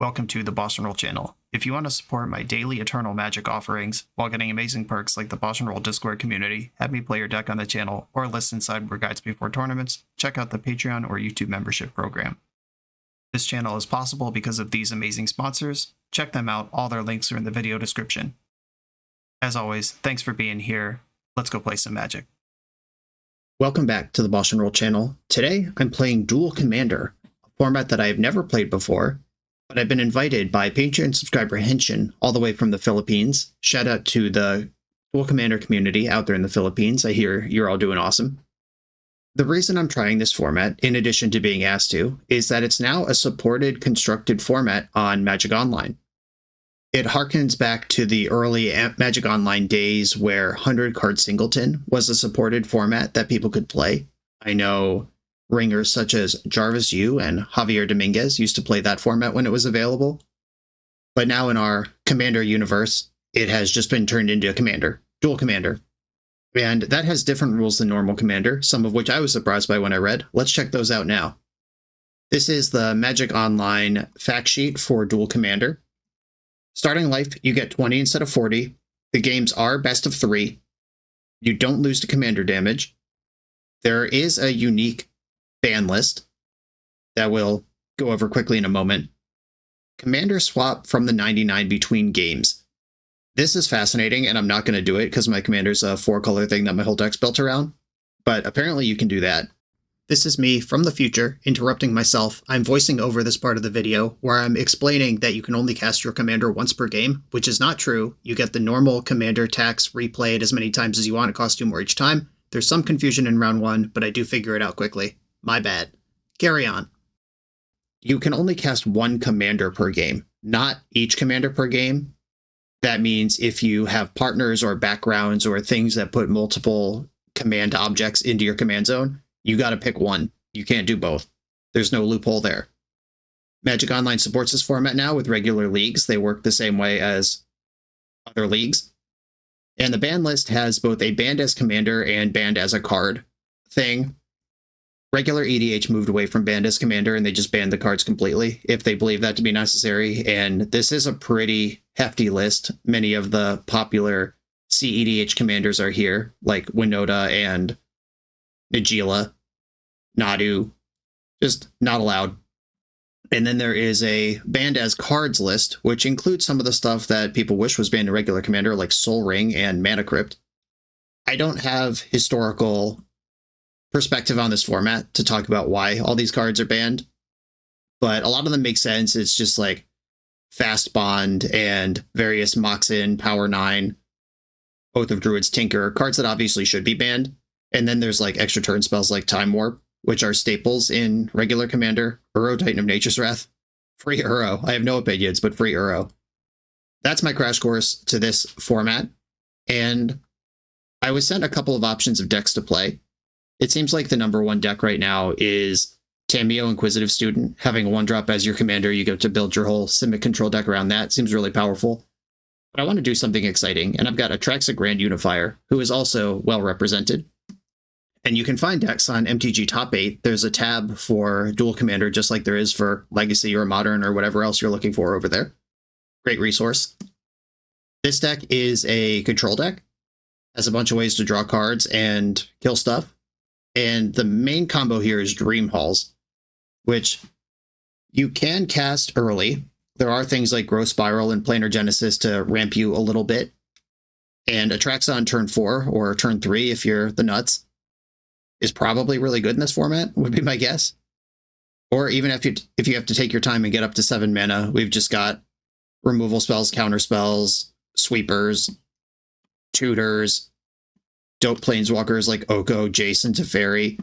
welcome to the BoshNRoll channel. If you want to support my daily Eternal Magic offerings while getting amazing perks like the BoshNRoll Discord community, have me play your deck on the channel, or listen sideboard guides before tournaments, check out the Patreon or YouTube membership program. This channel is possible because of these amazing sponsors. Check them out, all their links are in the video description. As always, thanks for being here. Let's go play some Magic. Welcome back to the BoshNRoll channel. Today, I'm playing Duel Commander, a format that I have never played before, but I've been invited by Patreon subscriber Henshin all the way from the Philippines. Shout out to the Duel Commander community out there in the Philippines. I hear you're all doing awesome. The reason I'm trying this format, in addition to being asked to, is that it's now a supported constructed format on Magic Online. It harkens back to the early Magic Online days where 100 card singleton was a supported format that people could play. I know ringers such as Jarvis Yu and Javier Dominguez used to play that format when it was available. But now in our Commander universe, it has just been turned into a Commander, Duel Commander. And that has different rules than normal Commander, some of which I was surprised by when I read. Let's check those out now. This is the Magic Online fact sheet for Duel Commander. Starting life, you get 20 instead of 40. The games are best of 3. You don't lose to commander damage. There is a unique ban list that we'll go over quickly in a moment. Commander swap from the 99 between games. This is fascinating, and I'm not going to do it because my commander's a 4-color thing that my whole deck's built around. But apparently you can do that. This is me from the future, interrupting myself. I'm voicing over this part of the video where I'm explaining that you can only cast your commander once per game, which is not true. You get the normal commander tax replayed as many times as you want. It costs 2 more each time. There's some confusion in round 1, but I do figure it out quickly. My bad. Carry on. You can only cast 1 commander per game, not each commander per game. That means if you have partners or backgrounds or things that put multiple command objects into your command zone, you got to pick one. You can't do both. There's no loophole there. Magic Online supports this format now with regular leagues. They work the same way as other leagues. And the ban list has both a banned as commander and banned as a card thing. Regular EDH moved away from banned as commander and they just banned the cards completely if they believe that to be necessary. And this is a pretty hefty list. Many of the popular cEDH commanders are here, like Winota and Najeela, Nadu, just not allowed. And then there is a banned as cards list, which includes some of the stuff that people wish was banned in regular Commander, like Soul Ring and Mana Crypt. I don't have historical perspective on this format to talk about why all these cards are banned, but a lot of them make sense. It's just like Fast Bond and various Moxen, Power 9, Oath of Druids, Tinker, cards that obviously should be banned. And then there's like extra turn spells like Time Warp, which are staples in regular Commander. Uro, Titan of Nature's Wrath. Free Uro. I have no opinions, but free Uro. That's my crash course to this format. And I was sent a couple of options of decks to play. It seems like the number 1 deck right now is Tamiyo Inquisitive Student. Having a 1-drop as your commander, you get to build your whole Simic control deck around that. Seems really powerful. But I want to do something exciting, and I've got Atraxa Grand Unifier, who is also well represented. And you can find decks on MTG Top 8. There's a tab for Duel Commander, just like there is for Legacy or Modern or whatever else you're looking for over there. Great resource. This deck is a control deck. Has a bunch of ways to draw cards and kill stuff. And the main combo here is Dream Halls, which you can cast early. There are things like Growth Spiral and Planar Genesis to ramp you a little bit. And Atraxa on turn 4 or turn 3 if you're the nuts is probably really good in this format, would be my guess. Or even if you have to take your time and get up to 7 mana, we've just got removal spells, counter spells, sweepers, tutors, dope planeswalkers like Oko, Jason, Teferi.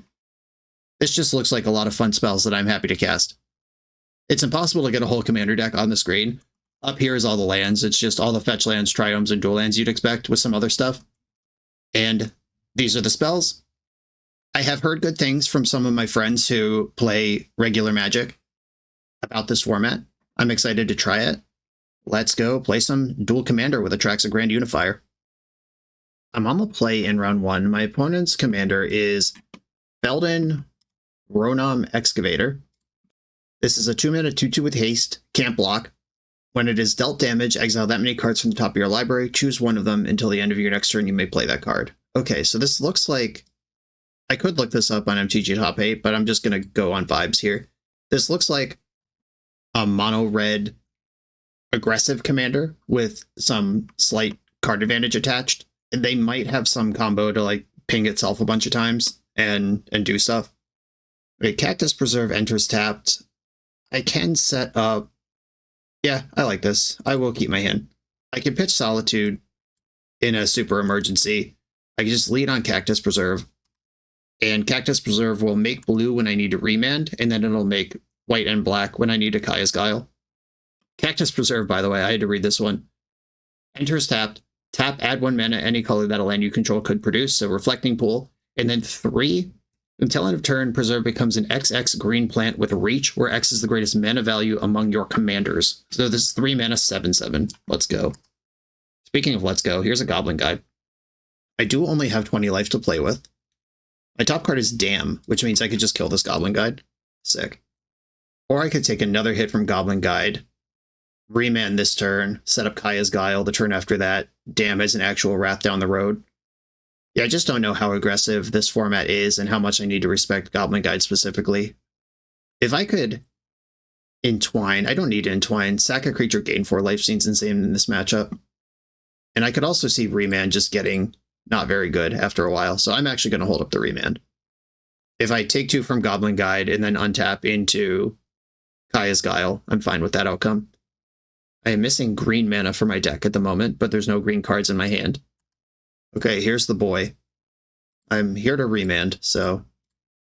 This just looks like a lot of fun spells that I'm happy to cast. It's impossible to get a whole commander deck on the screen. Up here is all the lands. It's just all the fetch lands, triomes, and dual lands you'd expect with some other stuff. And these are the spells. I have heard good things from some of my friends who play regular Magic about this format. I'm excited to try it. Let's go play some Duel Commander with Atraxa Grand Unifier. I'm on the play in round 1. My opponent's commander is Feldon Ronom Excavator. This is a 2-mana 2/2 with haste, can't block. When it is dealt damage, exile that many cards from the top of your library. Choose one of them until the end of your next turn. You may play that card. Okay, so this looks like... I could look this up on MTG Top 8, but I'm just going to go on vibes here. This looks like a mono-red aggressive commander with some slight card advantage attached. And they might have some combo to like ping itself a bunch of times and do stuff. Okay, Cactus Preserve enters tapped. I can set up... Yeah, I like this. I will keep my hand. I can pitch Solitude in a super emergency. I can just lead on Cactus Preserve. And Cactus Preserve will make blue when I need to remand, and then it'll make white and black when I need to Kaya's Guile. Cactus Preserve, by the way, I had to read this one. Enters tapped. Tap, add 1 mana, any color that a land you control could produce, so Reflecting Pool. And then 3, until end of turn, Preserve becomes an XX green plant with reach, where X is the greatest mana value among your commanders. So this is 3 mana, 7/7. Let's go. Speaking of let's go, here's a Goblin Guide. I do only have 20 life to play with. My top card is Damn, which means I could just kill this Goblin Guide. Sick. Or I could take another hit from Goblin Guide, remand this turn, set up Kaya's Guile the turn after that, Damn as an actual Wrath down the road. Yeah, I just don't know how aggressive this format is and how much I need to respect Goblin Guide specifically. If I could Entwine, I don't need to Entwine. Sack a creature, gain 4 life seems insane in this matchup. And I could also see Remand just getting not very good after a while, so I'm actually going to hold up the Remand. If I take 2 from Goblin Guide and then untap into Kaya's Guile, I'm fine with that outcome. I am missing green mana for my deck at the moment, but there's no green cards in my hand. Okay, here's the boy. I'm here to remand, so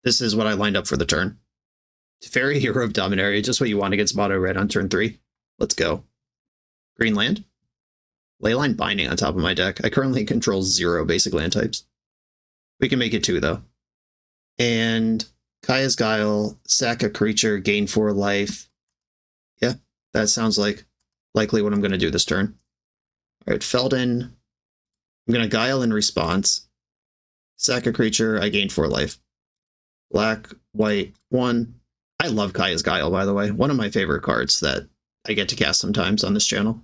this is what I lined up for the turn. Fairy Hero of Dominaria, just what you want against mono red on turn 3. Let's go. Green land. Leyline Binding on top of my deck. I currently control 0 basic land types. We can make it 2, though. And Kaya's Guile, sack a creature, gain 4 life. Yeah, that sounds like likely what I'm going to do this turn. All right, Felden. I'm going to Guile in response. Sack a creature, I gain 4 life. Black, white, 1. I love Kaya's Guile, by the way. One of my favorite cards that I get to cast sometimes on this channel.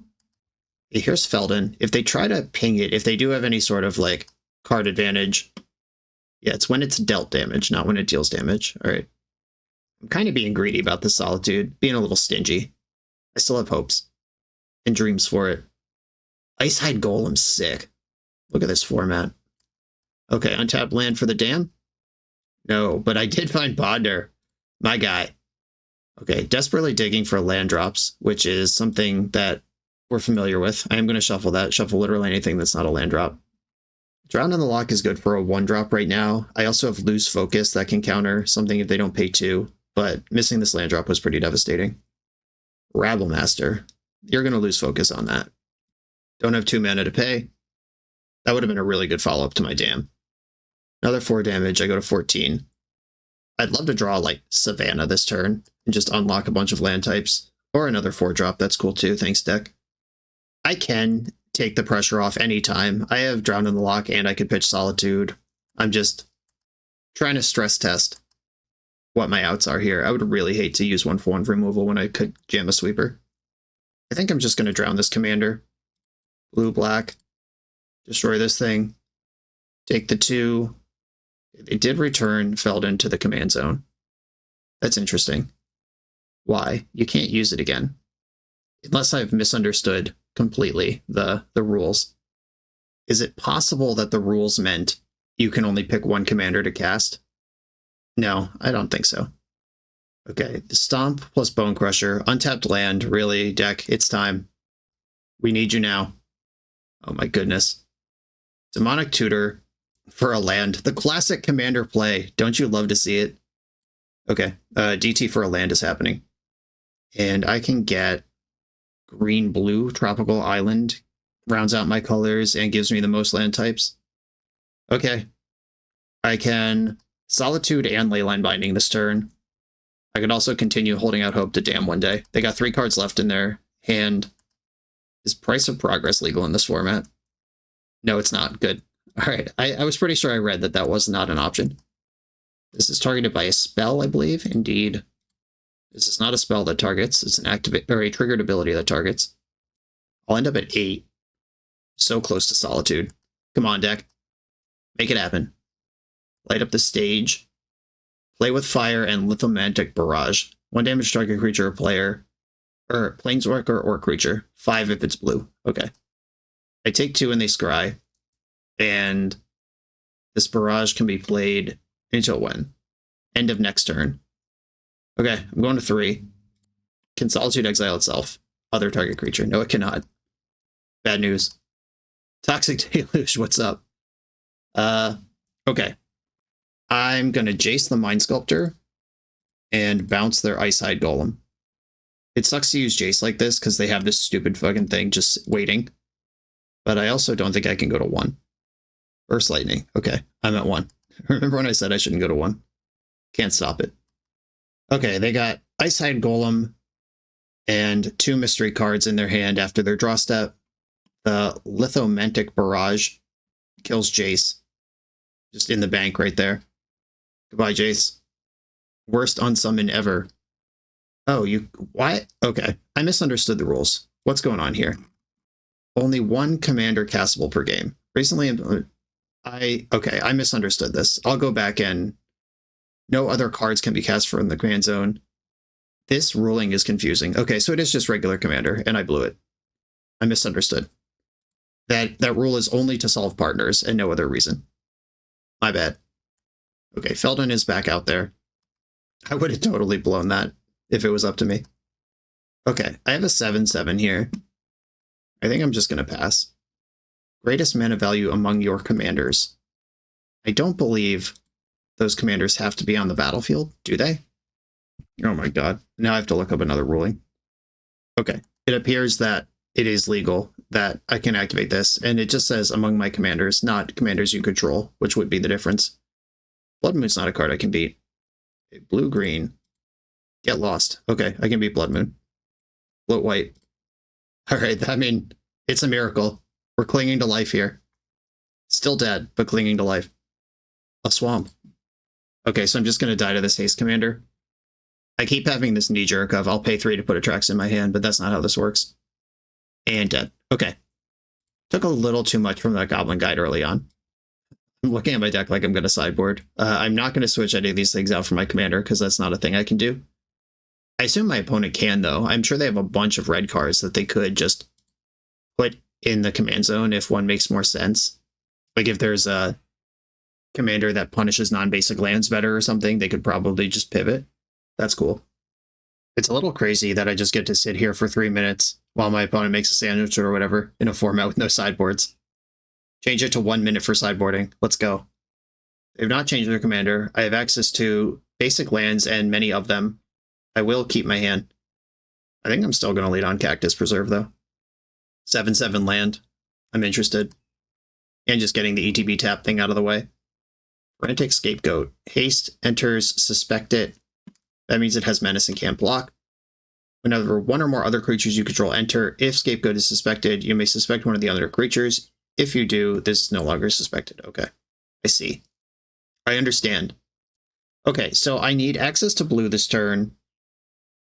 Here's Felden. If they try to ping it, if they do have any sort of like card advantage, yeah, it's when it's dealt damage, not when it deals damage. All right. I'm kind of being greedy about this Solitude, being a little stingy. I still have hopes and dreams for it. Icehide Golem, sick. Look at this format. Okay, untapped land for the Dam? No, but I did find Bonder. My guy. Okay, desperately digging for land drops, which is something that we're familiar with. I am going to shuffle that. Shuffle literally anything that's not a land drop. Drown in the Lock is good for a 1-drop right now. I also have Loose Focus that can counter something if they don't pay 2, but missing this land drop was pretty devastating. Rabblemaster. You're going to lose focus on that. Don't have 2 mana to pay. That would have been a really good follow-up to my Dam. Another 4 damage. I go to 14. I'd love to draw like Savannah this turn and just unlock a bunch of land types. Or another 4-drop. That's cool too. Thanks, deck. I can take the pressure off anytime. I have Drown in the Lock and I could pitch Solitude. I'm just trying to stress test what my outs are here. I would really hate to use 1/1 removal when I could jam a sweeper. I think I'm just going to drown this commander. Blue, black. Destroy this thing. Take the 2. It did return Felden to the command zone. That's interesting. Why? You can't use it again. Unless I've misunderstood completely the rules. Is it possible that the rules meant you can only pick 1 commander to cast? No, I don't think so. Okay, Stomp plus Bone Crusher. Untapped land, really, deck, it's time. We need you now. Oh my goodness. Demonic Tutor for a land. The classic commander play. Don't you love to see it? Okay, DT for a land is happening. And I can get green-blue Tropical Island. Rounds out my colors and gives me the most land types. Okay. I can Solitude and Leyline Binding this turn. I could also continue holding out hope to Dam one day. They got 3 cards left in their hand. Is Price of Progress legal in this format? No, it's not. Good. All right. I was pretty sure I read that that was not an option. This is targeted by a spell, I believe. Indeed. This is not a spell that targets. It's an activate or a triggered ability that targets. I'll end up at 8. So close to Solitude. Come on, deck. Make it happen. Light up the stage. Play with Fire and Lithomantic Barrage. 1 damage target creature or player. Or Planeswalker or creature. 5 if it's blue. Okay. I take 2 and they scry. And this barrage can be played until when? End of next turn. Okay, I'm going to 3. Can Solitude exile itself? Other target creature. No, it cannot. Bad news. Toxic Deluge, what's up? Okay. I'm gonna Jace the Mind Sculptor and bounce their Icehide Golem. It sucks to use Jace like this because they have this stupid fucking thing just waiting. But I also don't think I can go to 1. Burst Lightning. Okay, I'm at 1. Remember when I said I shouldn't go to 1? Can't stop it. Okay, they got Icehide Golem and 2 mystery cards in their hand after their draw step. The Lithomantic Barrage kills Jace. Just in the bank right there. Goodbye, Jace. Worst unsummon ever. Oh, you... What? Okay, I misunderstood the rules. What's going on here? Only 1 commander castable per game. Recently... Okay, I misunderstood this. I'll go back and... No other cards can be cast from the command zone. This ruling is confusing. Okay, so it is just regular commander, and I blew it. I misunderstood. That rule is only to solve partners, and no other reason. My bad. Okay, Feldon is back out there. I would have totally blown that if it was up to me. Okay, I have a 7/7 here. I think I'm just going to pass. Greatest mana value among your commanders. I don't believe those commanders have to be on the battlefield, do they? Oh my god. Now I have to look up another ruling. Okay, it appears that it is legal that I can activate this, and it just says among my commanders, not commanders you control, which would be the difference. Blood Moon's not a card I can beat. Okay, blue-green. Get lost. Okay, I can beat Blood Moon. Float white. Alright, I mean, it's a miracle. We're clinging to life here. Still dead, but clinging to life. A swamp. Okay, so I'm just going to die to this haste commander. I keep having this knee-jerk of I'll pay 3 to put Atraxa in my hand, but that's not how this works. And dead. Okay. Took a little too much from that Goblin Guide early on. I'm looking at my deck like I'm going to sideboard. I'm not going to switch any of these things out for my commander, because that's not a thing I can do. I assume my opponent can, though. I'm sure they have a bunch of red cards that they could just put in the command zone if one makes more sense. Like if there's a commander that punishes non-basic lands better or something, they could probably just pivot. That's cool. It's a little crazy that I just get to sit here for 3 minutes while my opponent makes a sandwich or whatever in a format with no sideboards. Change it to 1 minute for sideboarding. Let's go. They've not changed their commander. I have access to basic lands and many of them. I will keep my hand. I think I'm still going to lead on Cactus Preserve, though. 7/7 land. I'm interested. And just getting the ETB tap thing out of the way. Frantic Scapegoat. Haste enters Suspected. That means it has menace and can't block. Whenever 1 or more other creatures you control enter, if Scapegoat is suspected, you may suspect one of the other creatures. If you do, this is no longer suspected. Okay, I see. I understand. Okay, so I need access to blue this turn.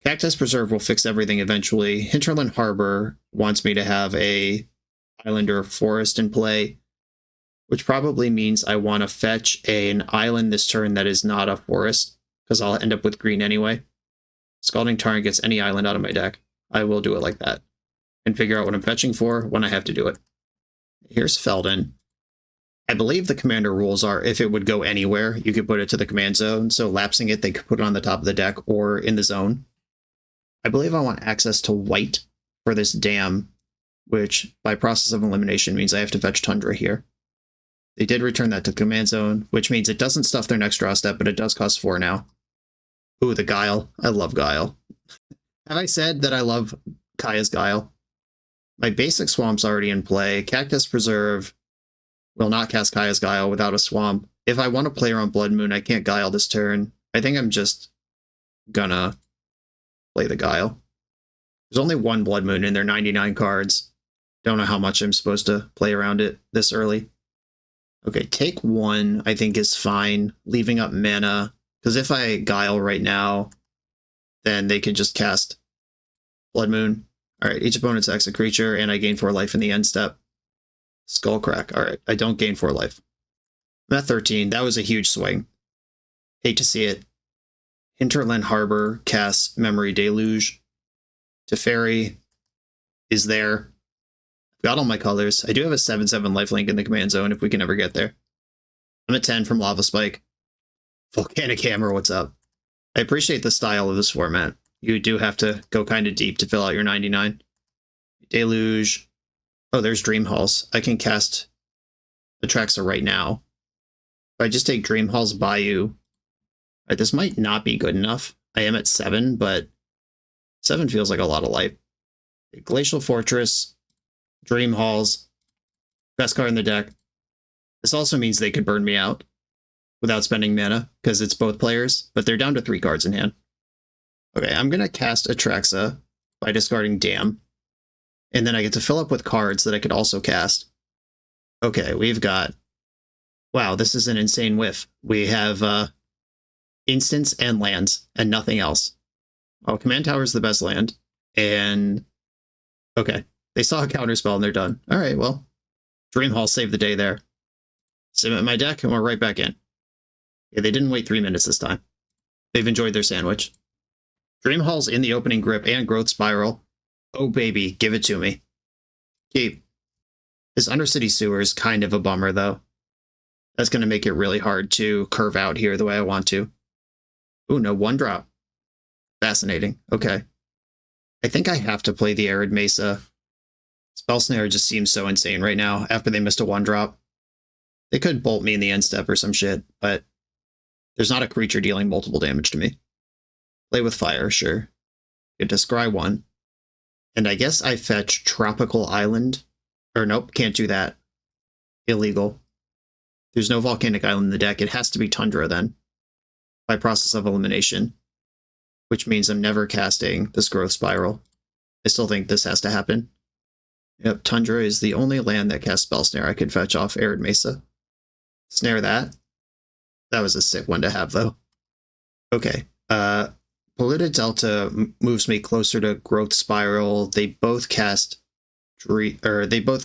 Cactus Preserve will fix everything eventually. Hinterland Harbor wants me to have a island or forest in play, which probably means I want to fetch an island this turn that is not a forest, because I'll end up with green anyway. Scalding Tarn gets any island out of my deck. I will do it like that. And figure out what I'm fetching for when I have to do it. Here's Feldon. I believe the commander rules are if it would go anywhere, you could put it to the command zone. So lapsing it, they could put it on the top of the deck or in the zone. I believe I want access to white for this dam, which by process of elimination means I have to fetch Tundra here. They did return that to command zone, which means it doesn't stuff their next draw step, but it does cost 4 now. Ooh, the Guile. I love Guile. Have I said that I love Kaya's Guile? My basic swamp's already in play. Cactus Preserve will not cast Kaya's Guile without a swamp. If I want to play around Blood Moon, I can't Guile this turn. I think I'm just gonna play the Guile. There's only 1 Blood Moon in their 99 cards. Don't know how much I'm supposed to play around it this early. Okay, take 1, I think is fine. Leaving up mana. Because if I Guile right now, then they could just cast Blood Moon. Alright, each opponent attacks a creature, and I gain 4 life in the end step. Skullcrack. Alright, I don't gain 4 life. I'm at 13. That was a huge swing. Hate to see it. Hinterland Harbor casts Memory Deluge. Teferi is there. Got all my colors. I do have a 7/7 lifelink in the command zone if we can ever get there. I'm at 10 from Lava Spike. Volcanic Hammer, what's up? I appreciate the style of this format. You do have to go kind of deep to fill out your 99. Deluge. Oh, there's Dream Halls. I can cast Atraxa right now. If I just take Dream Halls Bayou. Right, this might not be good enough. I am at 7, but 7 feels like a lot of life. Glacial Fortress. Dream Halls. Best card in the deck. This also means they could burn me out without spending mana, because it's both players, but they're down to 3 cards in hand. Okay, I'm going to cast Atraxa by discarding Dam, and then I get to fill up with cards that I could also cast. Okay, we've got... Wow, this is an insane whiff. We have instants and lands, and nothing else. Well, Command Tower is the best land, and... Okay, they saw a counterspell and they're done. Alright, well, Dream Hall saved the day there. Submit my deck, and we're right back in. Yeah, they didn't wait 3 minutes this time. They've enjoyed their sandwich. Dream Hall's in the opening grip and Growth Spiral. Oh baby, give it to me. Keep. This Undercity Sewer is kind of a bummer though. That's going to make it really hard to curve out here the way I want to. Ooh, no 1-drop. Fascinating. Okay. I think I have to play the Arid Mesa. Spell Snare just seems so insane right now after they missed a 1-drop. They could bolt me in the end step or some shit, but there's not a creature dealing multiple damage to me. Play with fire, sure. Get to scry 1. And I guess I fetch Tropical Island. Or nope, can't do that. Illegal. There's no Volcanic Island in the deck. It has to be Tundra then. By process of elimination. Which means I'm never casting this Growth Spiral. I still think this has to happen. Yep, Tundra is the only land that casts Spell Snare I could fetch off Arid Mesa. Snare that. That was a sick one to have, though. Okay. Polluted Delta moves me closer to Growth Spiral. They both cast Remand.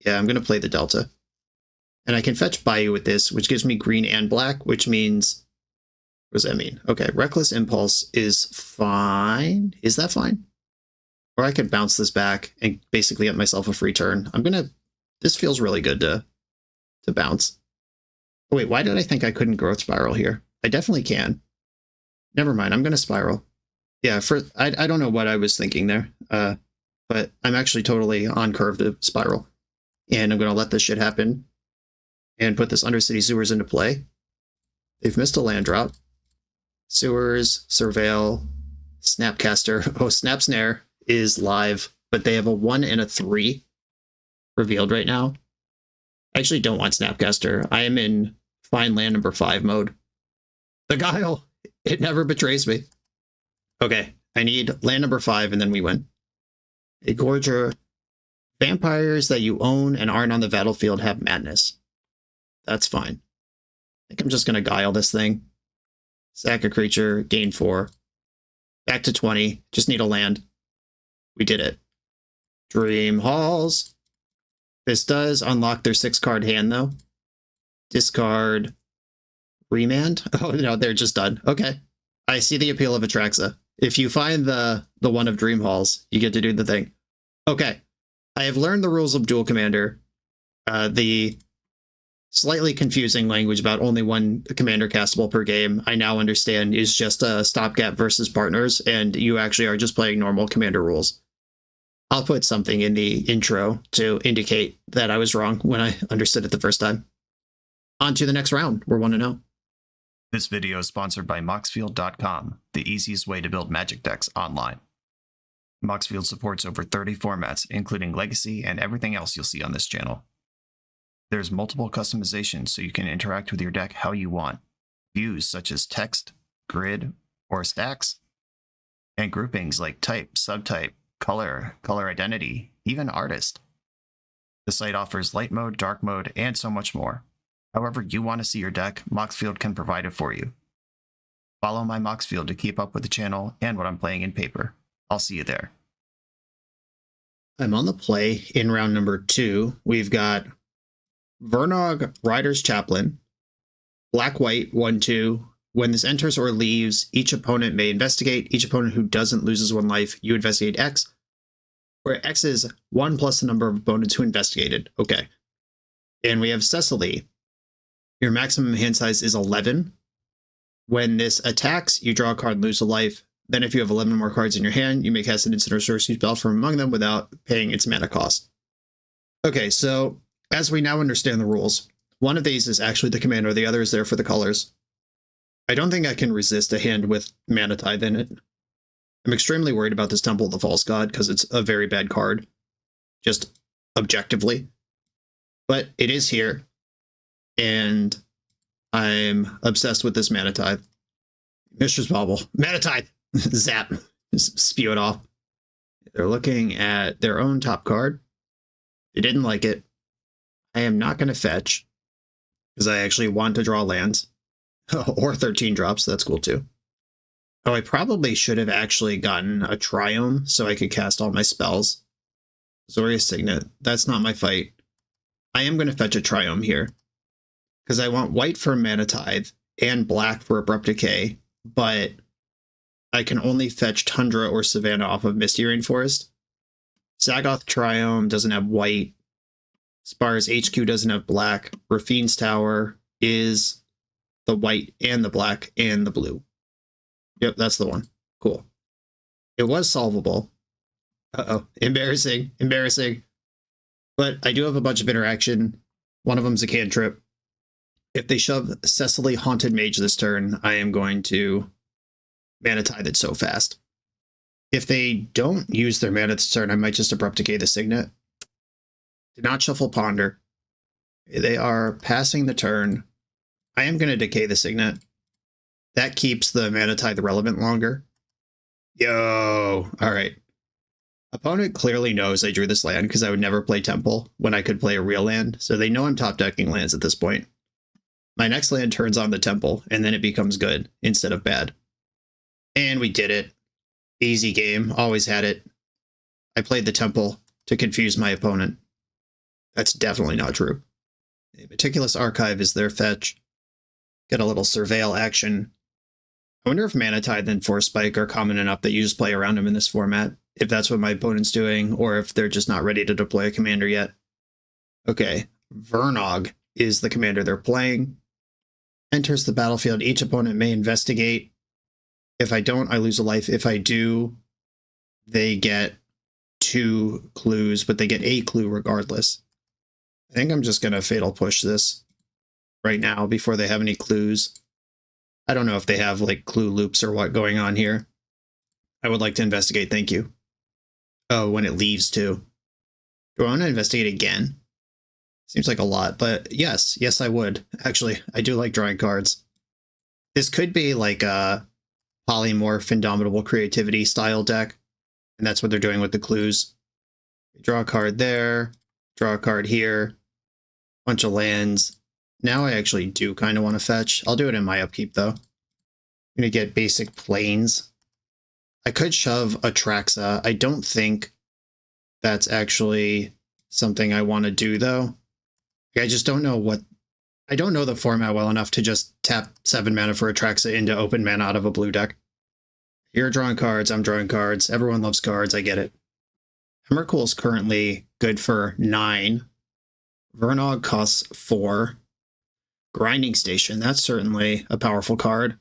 Yeah, I'm gonna play the Delta. And I can fetch Bayou with this, which gives me green and black, which means... What does that mean? Okay, Reckless Impulse is fine. Is that fine? Or I could bounce this back and basically get myself a free turn. This feels really good to bounce. Oh, wait, why did I think I couldn't Growth Spiral here? I definitely can. Never mind, I'm going to Spiral. Yeah, I don't know what I was thinking there, but I'm actually totally on curve to Spiral. And I'm going to let this shit happen and put this Undercity Sewers into play. They've missed a land drop. Sewers, Surveil, Snapcaster. Oh, Snap Snare is live, but they have a 1 and a 3 revealed right now. I actually don't want Snapcaster. I am in Find Land number 5 mode. The Guile! It never betrays me. Okay, I need land number 5 and then we win. A Gorger. Vampires that you own and aren't on the battlefield have madness. That's fine. I think I'm just going to Guile this thing. Sack a creature, gain 4. Back to 20. Just need a land. We did it. Dream Halls. This does unlock their 6-card hand, though. Discard. Remand? Oh, no, they're just done. Okay. I see the appeal of Atraxa. If you find the one of Dream Halls, you get to do the thing. Okay. I have learned the rules of Duel Commander. The slightly confusing language about only 1 commander castable per game, I now understand is just a stopgap versus partners, and you actually are just playing normal commander rules. I'll put something in the intro to indicate that I was wrong when I understood it the first time. On to the next round. We're 1-0. This video is sponsored by Moxfield.com, the easiest way to build Magic decks online. Moxfield supports over 30 formats, including Legacy and everything else you'll see on this channel. There's multiple customizations so you can interact with your deck how you want. Views such as text, grid, or stacks. And groupings like type, subtype, color, color identity, even artist. The site offers light mode, dark mode, and so much more. However you want to see your deck, Moxfield can provide it for you. Follow my Moxfield to keep up with the channel and what I'm playing in paper. I'll see you there. I'm on the play in round number 2. We've got Vernog, Rider's Chaplain, Black-White, 1/2. When this enters or leaves, each opponent may investigate. Each opponent who doesn't loses 1 life. You investigate X, where X is 1 plus the number of opponents who investigated. Okay. And we have Cecily. Your maximum hand size is 11. When this attacks, you draw a card and lose a life. Then if you have 11 more cards in your hand, you may cast an instant or sorcery spell from among them without paying its mana cost. Okay, so as we now understand the rules, one of these is actually the commander, the other is there for the colors. I don't think I can resist a hand with Mana Tithe in it. I'm extremely worried about this Temple of the False God because it's a very bad card, just objectively. But it is here, and I'm obsessed with this Mana Tithe. Mistress Bauble. Mana Tithe! Zap. Just spew it off. They're looking at their own top card. They didn't like it. I am not going to fetch, because I actually want to draw lands. Or 13 drops, that's cool too. Oh, I probably should have actually gotten a Triome so I could cast all my spells. Zoria's Signet, that's not my fight. I am going to fetch a Triome here, because I want white for Mana Tithe and black for Abrupt Decay, but I can only fetch Tundra or Savannah off of Misty Rainforest. Zagoth Triome doesn't have white. Spars HQ doesn't have black. Rafine's Tower is the white and the black and the blue. Yep, that's the one. Cool. It was solvable. Uh-oh. Embarrassing. Embarrassing. But I do have a bunch of interaction. One of them's a cantrip. If they shove Cecily Haunted Mage this turn, I am going to Mana Tithe it so fast. If they don't use their mana this turn, I might just Abrupt Decay the Signet. Did not shuffle Ponder. They are passing the turn. I am going to Decay the Signet. That keeps the Mana Tithe relevant longer. Yo! Alright. Opponent clearly knows I drew this land because I would never play Temple when I could play a real land, so they know I'm top decking lands at this point. My next land turns on the Temple, and then it becomes good instead of bad. And we did it. Easy game. Always had it. I played the Temple to confuse my opponent. That's definitely not true. A Meticulous Archive is their fetch. Get a little surveil action. I wonder if Mana Tithe and Force Spike are common enough that you just play around them in this format, if that's what my opponent's doing, or if they're just not ready to deploy a commander yet. Okay, Vernog is the commander they're playing. Enters the battlefield. Each opponent may investigate. If I don't, I lose a life. If I do, they get 2 clues, but they get a clue regardless. I think I'm just going to Fatal Push this right now before they have any clues. I don't know if they have like clue loops or what going on here. I would like to investigate, thank you. Oh, when it leaves too. Do I want to investigate again? Seems like a lot, but yes, I would. Actually, I do like drawing cards. This could be like a Polymorph Indomitable Creativity style deck, and that's what they're doing with the clues. Draw a card there, draw a card here, bunch of lands. Now I actually do kind of want to fetch. I'll do it in my upkeep though. I'm going to get basic planes. I could shove Atraxa. I don't think that's actually something I want to do though. I just don't know what... I don't know the format well enough to just tap 7 mana for Atraxa into open mana out of a blue deck. You're drawing cards, I'm drawing cards. Everyone loves cards, I get it. Emrakul is currently good for 9. Vernog costs 4. Grinding Station, that's certainly a powerful card.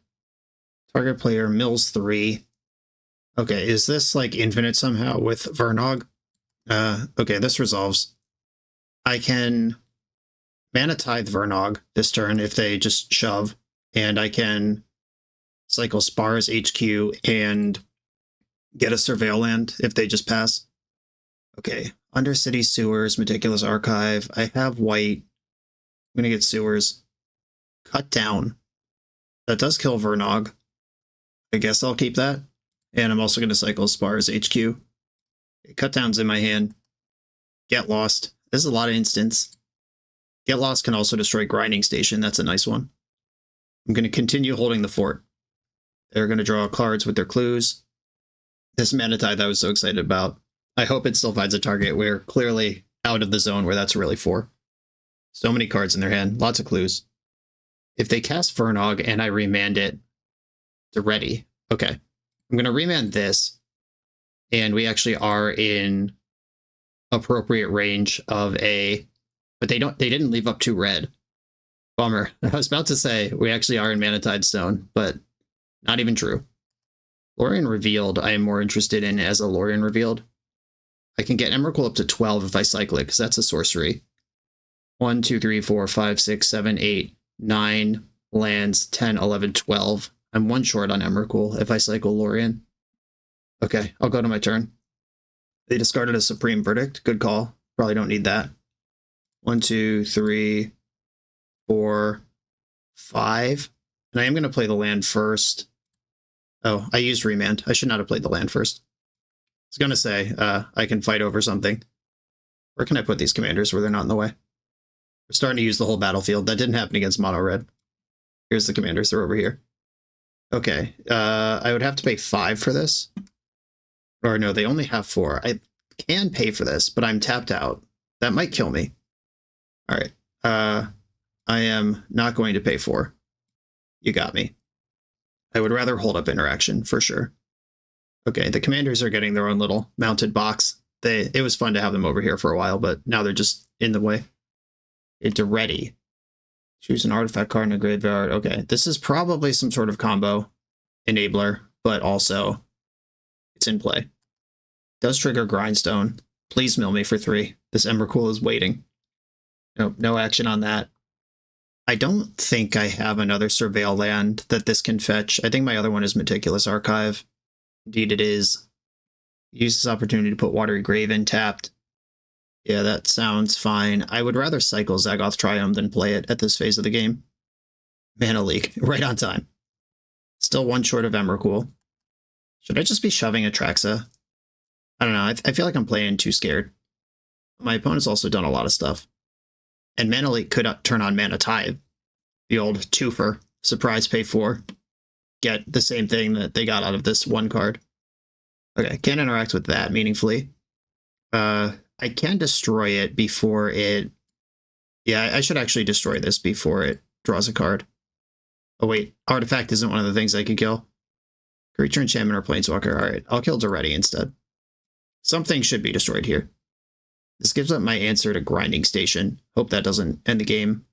Target player mills 3. Okay, is this like infinite somehow with Vernog? Okay, this resolves. I can Mana Tithe Vernog this turn if they just shove, and I can cycle Spars HQ and get a Surveil land if they just pass. Okay, Undercity Sewers, Meticulous Archive. I have white. I'm going to get Sewers. Cut Down. That does kill Vernog. I guess I'll keep that. And I'm also going to cycle Spars HQ. Cut Down's in my hand. Get Lost. This is a lot of instants. Get Lost can also destroy Grinding Station. That's a nice one. I'm going to continue holding the fort. They're going to draw cards with their clues. This Mana Tithe I was so excited about. I hope it still finds a target. We're clearly out of the zone where that's really for. So many cards in their hand. Lots of clues. If they cast Fernog and I remand it to ready. Okay. I'm going to remand this. And we actually are in appropriate range of a... But they didn't leave up 2 red. Bummer. I was about to say we actually are in Mana Tithe Stone, but not even true. Lorien Revealed, I am more interested in as a Lorien Revealed. I can get Emrakul up to 12 if I cycle it, because that's a sorcery. 1, 2, 3, 4, 5, 6, 7, 8, 9 lands, 10, 11, 12. I'm 1 short on Emrakul if I cycle Lorien. Okay, I'll go to my turn. They discarded a Supreme Verdict. Good call. Probably don't need that. 1, 2, 3, 4, 5. And I am going to play the land first. Oh, I used Remand. I should not have played the land first. I was going to say, I can fight over something. Where can I put these commanders where they're not in the way? We're starting to use the whole battlefield. That didn't happen against Mono Red. Here's the commanders. They're over here. Okay. I would have to pay 5 for this. Or no, they only have 4. I can pay for this, but I'm tapped out. That might kill me. All right. I am not going to pay 4. You got me. I would rather hold up interaction, for sure. Okay, the commanders are getting their own little mounted box. It was fun to have them over here for a while, but now they're just in the way. Into ready. Choose an artifact card in a graveyard. Okay, this is probably some sort of combo enabler, but also it's in play. Does trigger Grindstone. Please mill me for 3. This Emrakul is waiting. Nope, no action on that. I don't think I have another Surveil land that this can fetch. I think my other one is Meticulous Archive. Indeed it is. Use this opportunity to put Watery Grave in tapped. Yeah, that sounds fine. I would rather cycle Zagoth Triumph than play it at this phase of the game. Mana Leak, right on time. Still 1 short of Emrakul. Should I just be shoving Atraxa? I don't know, I feel like I'm playing too scared. My opponent's also done a lot of stuff. And Mana Leak could turn on Mana Tithe. The old twofer. Surprise pay 4. Get the same thing that they got out of this 1 card. Okay, can't interact with that meaningfully. I can destroy it before it... Yeah, I should actually destroy this before it draws a card. Oh wait, Artifact isn't one of the things I could kill. Creature, Enchantment, or Planeswalker. Alright, I'll kill Duretti instead. Something should be destroyed here. This gives up my answer to Grinding Station. Hope that doesn't end the game.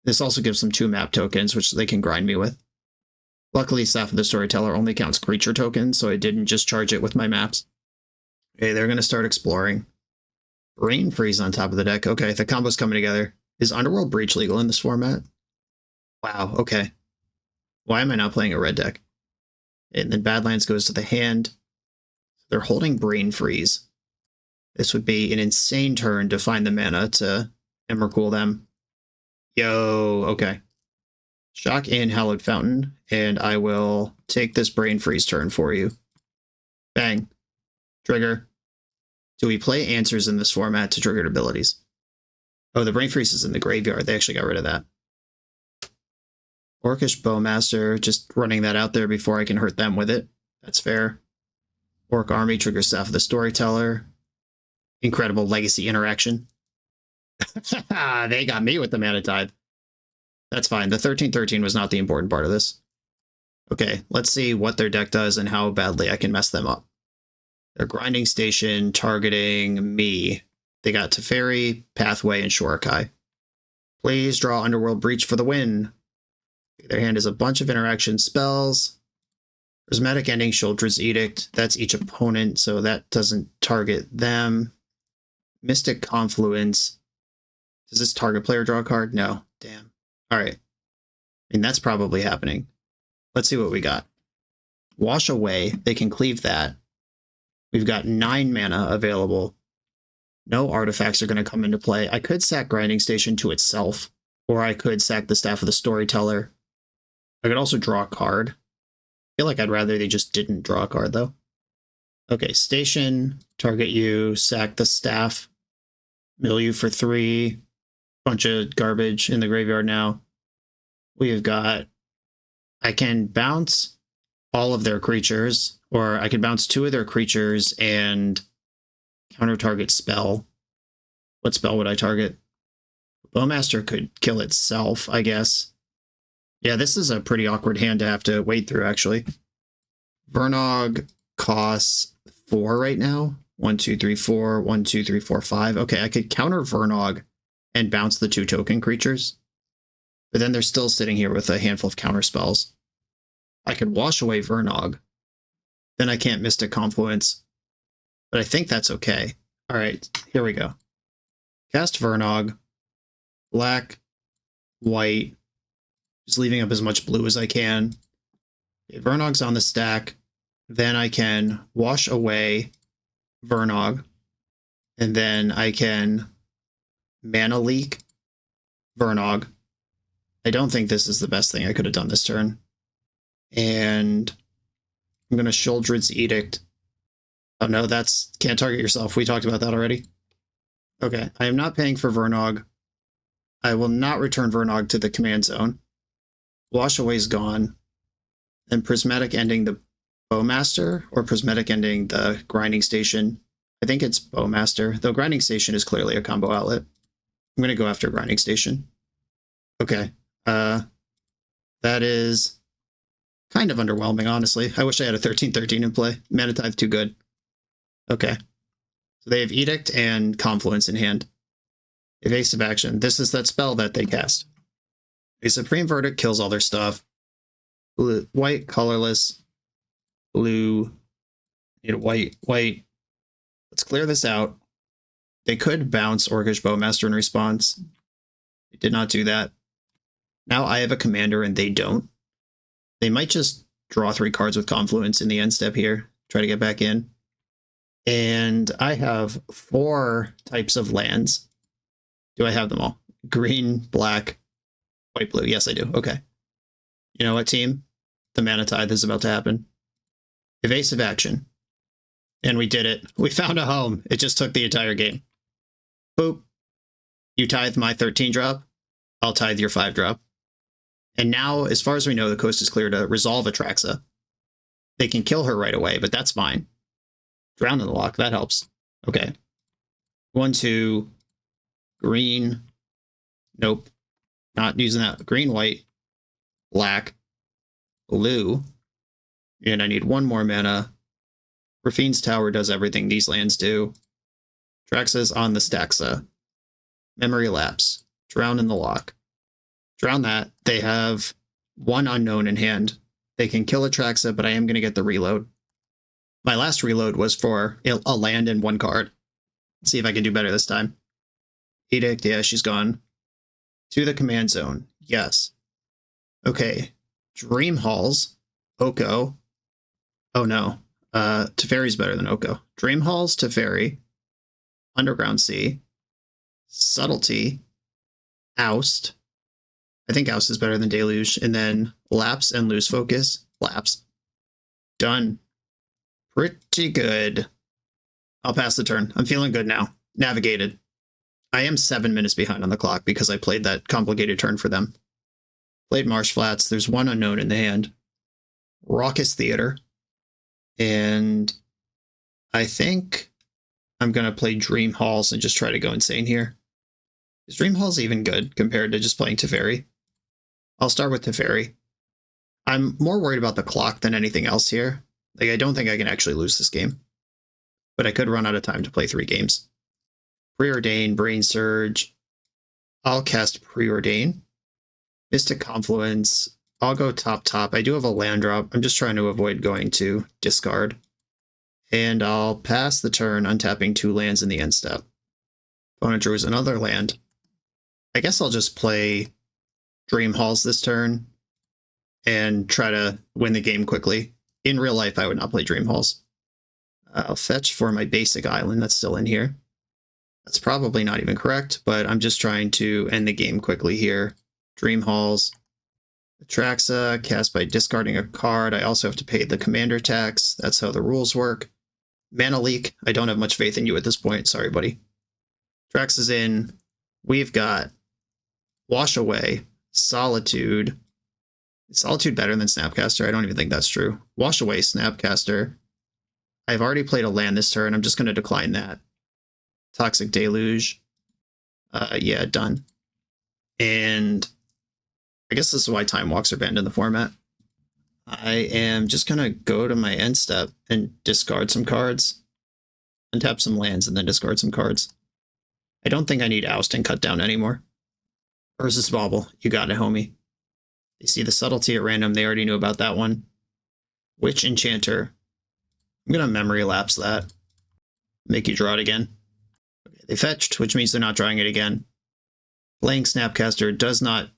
This also gives them 2 map tokens, which they can grind me with. Luckily, Staff of the Storyteller only counts creature tokens, so I didn't just charge it with my maps. Okay, they're going to start exploring. Brain Freeze on top of the deck. Okay, the combo's coming together. Is Underworld Breach legal in this format? Wow, okay. Why am I not playing a red deck? And then Badlands goes to the hand. They're holding Brain Freeze. This would be an insane turn to find the mana to Emrakul them. Yo, okay. Shock and Hallowed Fountain, and I will take this Brain Freeze turn for you. Bang. Trigger. Do we play answers in this format to triggered abilities? Oh, the Brain Freeze is in the graveyard. They actually got rid of that. Orcish Bowmaster, just running that out there before I can hurt them with it. That's fair. Orc Army triggers Staff of the Storyteller. Incredible legacy interaction. They got me with the Mana Tithe. That's fine. The 13/13 was not the important part of this. Okay, let's see what their deck does and how badly I can mess them up. They're Grinding Station, targeting me. They got Teferi, Pathway, and Shorakai. Please draw Underworld Breach for the win. Their hand is a bunch of interaction spells. Prismatic Ending, Sheoldred's Edict. That's each opponent, so that doesn't target them. Mystic Confluence. Does this target player draw a card? No. Damn. Alright. I mean, that's probably happening. Let's see what we got. Wash Away. They can cleave that. We've got 9 mana available. No artifacts are going to come into play. I could sack Grinding Station to itself, or I could sack the Staff of the Storyteller. I could also draw a card. I feel like I'd rather they just didn't draw a card, though. Okay, Station, target you, sack the Staff, mill you for 3, bunch of garbage in the graveyard now. We've got... I can bounce all of their creatures, or I could bounce 2 of their creatures and counter target spell. What spell would I target? Bowmaster could kill itself, I guess. Yeah, this is a pretty awkward hand to have to wade through, actually. Vernog costs 4 right now. 1, 2, 3, 4. 1, 2, 3, 4, 5. Okay, I could counter Vernog and bounce the 2 token creatures. But then they're still sitting here with a handful of counter spells. I could wash away Vernog. Then I can't Mystic Confluence. But I think that's okay. All right, here we go. Cast Vernog. Black, white. Just leaving up as much blue as I can. Okay, Vernog's on the stack. Then I can wash away Vernog. And then I can Mana Leak Vernog. I don't think this is the best thing I could have done this turn. And I'm going to Sheoldred's Edict. Oh no, that's can't target yourself. We talked about that already. Okay, I am not paying for Vernog. I will not return Vernog to the command zone. Wash Away's gone. Then Prismatic Ending the Bowmaster, or Prismatic Ending the Grinding Station. I think it's Bowmaster, though Grinding Station is clearly a combo outlet. I'm going to go after Grinding Station. Okay. That is kind of underwhelming, honestly. I wish I had a 13/13 in play. Mana Tithe too good. Okay. So they have Edict and Confluence in hand. Evasive Action. This is that spell that they cast. A Supreme Verdict kills all their stuff. Blue, white, colorless. Blue. Need a white. Let's clear this out. They could bounce Orcish Bowmaster in response. They did not do that. Now I have a commander and they don't. They might just draw 3 cards with Confluence in the end step here. Try to get back in. And I have 4 types of lands. Do I have them all? Green, black, white, blue. Yes, I do. Okay. You know what, team? The Mana Tithe is about to happen. Evasive Action. And we did it. We found a home. It just took the entire game. Boop. You tithe my 13 drop. I'll tithe your 5 drop. And now, as far as we know, the coast is clear to resolve Atraxa. They can kill her right away, but that's fine. Drown in the Loch, that helps. Okay. 1, 2. Green. Nope. Not using that. Green, white. Black. Blue. And I need 1 more mana. Raffine's Tower does everything these lands do. Atraxa's on the Staxa. Memory Lapse. Drown in the Loch. Drown that. They have 1 unknown in hand. They can kill Atraxa, but I am going to get the reload. My last reload was for a land and 1 card. Let's see if I can do better this time. Edict, yeah, she's gone. To the command zone, yes. Okay, Dream Halls, Oko. Oh no, Teferi's better than Oko. Dream Halls, Teferi. Underground Sea. Subtlety. Oust. I think Oust is better than Deluge. And then Lapse and Lose Focus. Lapse. Done. Pretty good. I'll pass the turn. I'm feeling good now. Navigated. I am 7 minutes behind on the clock because I played that complicated turn for them. Played Marsh Flats. There's 1 unknown in the hand. Raucous Theater. And I think I'm going to play Dream Halls and just try to go insane here. Is Dream Halls even good compared to just playing Teferi? I'll start with Teferi. I'm more worried about the clock than anything else here. Like, I don't think I can actually lose this game. But I could run out of time to play 3 games. Preordain, Brain Surge. I'll cast Preordain. Mystic Confluence. I'll go top. I do have a land drop. I'm just trying to avoid going to discard. And I'll pass the turn untapping 2 lands in the end step. Opponent draws another land. I guess I'll just play Dream Halls this turn and try to win the game quickly. In real life, I would not play Dream Halls. I'll fetch for my basic island that's still in here. That's probably not even correct, but I'm just trying to end the game quickly here. Dream Halls. Atraxa, cast by discarding a card. I also have to pay the commander tax. That's how the rules work. Mana Leak. I don't have much faith in you at this point. Sorry, buddy. Atraxa's in. We've got Wash Away, Solitude, Is Solitude better than Snapcaster? I don't even think that's true. Wash away Snapcaster. I've already played a land this turn. I'm just going to decline that. Toxic Deluge. Yeah, done. And I guess this is why Time Walks are banned in the format. I am just going to go to my end step and discard some cards. Untap some lands and then discard some cards. I don't think I need Oust and Cut Down anymore. Versus Bauble. You got it, homie. You see the subtlety at random. They already knew about that one. Witch Enchanter. I'm going to memory lapse that. Make you draw it again. Okay, they fetched, which means they're not drawing it again. Playing Snapcaster does not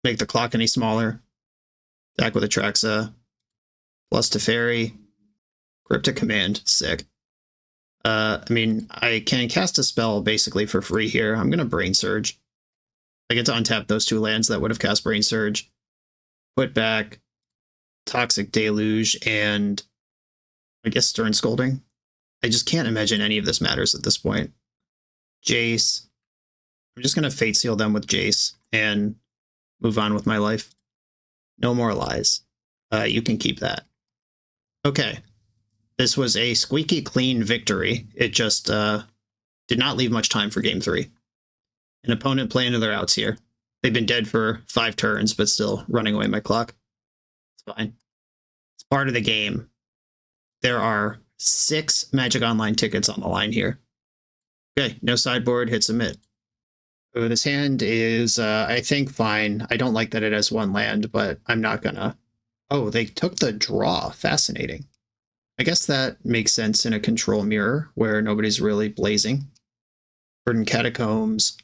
make the clock any smaller. Attack with Atraxa. Plus Teferi. Cryptic Command. Sick. I mean, I can cast a spell basically for free here. I'm going to Brain Surge. I get to untap those two lands that would have cast Brain Surge. Put back Toxic Deluge and I guess Stern Scolding. I just can't imagine any of this matters at this point. Jace. I'm just going to Fate Seal them with Jace and move on with my life. No more lies. You can keep that. Okay. This was a squeaky clean victory. It just did not leave much time for game 3. An opponent playing to their outs here. They've been dead for 5 turns, but still running away my clock. It's fine. It's part of the game. There are 6 Magic Online tickets on the line here. Okay, no sideboard, hit submit. Oh, this hand is, I think, fine. I don't like that it has 1 land, but I'm not gonna... Oh, they took the draw. Fascinating. I guess that makes sense in a control mirror where nobody's really blazing. Verdant Catacombs.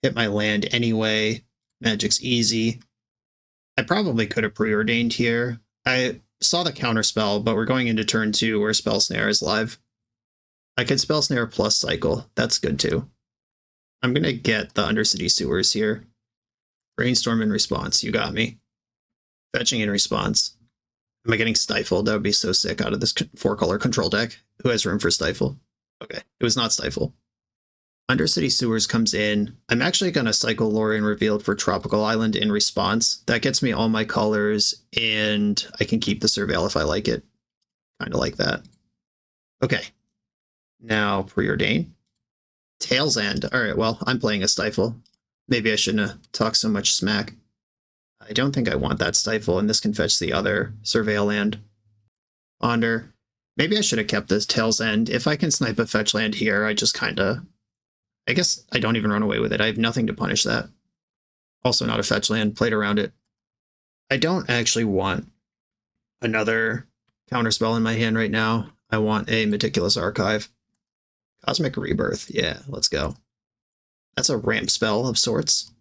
Hit my land anyway. Magic's easy. I probably could have preordained here. I saw the counterspell, but we're going into turn 2 where Spell Snare is live. I could Spell Snare plus cycle. That's good too. I'm going to get the Undercity Sewers here. Brainstorm in response. You got me. Fetching in response. Am I getting Stifled? That would be so sick out of this 4-color control deck. Who has room for Stifle? Okay, it was not Stifle. Undercity Sewers comes in. I'm actually going to cycle Lorien Revealed for Tropical Island in response. That gets me all my colors, and I can keep the Surveil if I like it. Kind of like that. Okay. Now, Preordain. Tail's End. Alright, well, I'm playing a Stifle. Maybe I shouldn't have talked so much smack. I don't think I want that Stifle, and this can fetch the other Surveil land. Ponder. Maybe I should have kept this Tail's End. If I can snipe a fetch land here, I just kind of... I guess I don't even run away with it. I have nothing to punish that. Also not a fetch land. Played around it. I don't actually want another counterspell in my hand right now. I want a Meticulous Archive. Cosmic Rebirth. Yeah, let's go. That's a ramp spell of sorts.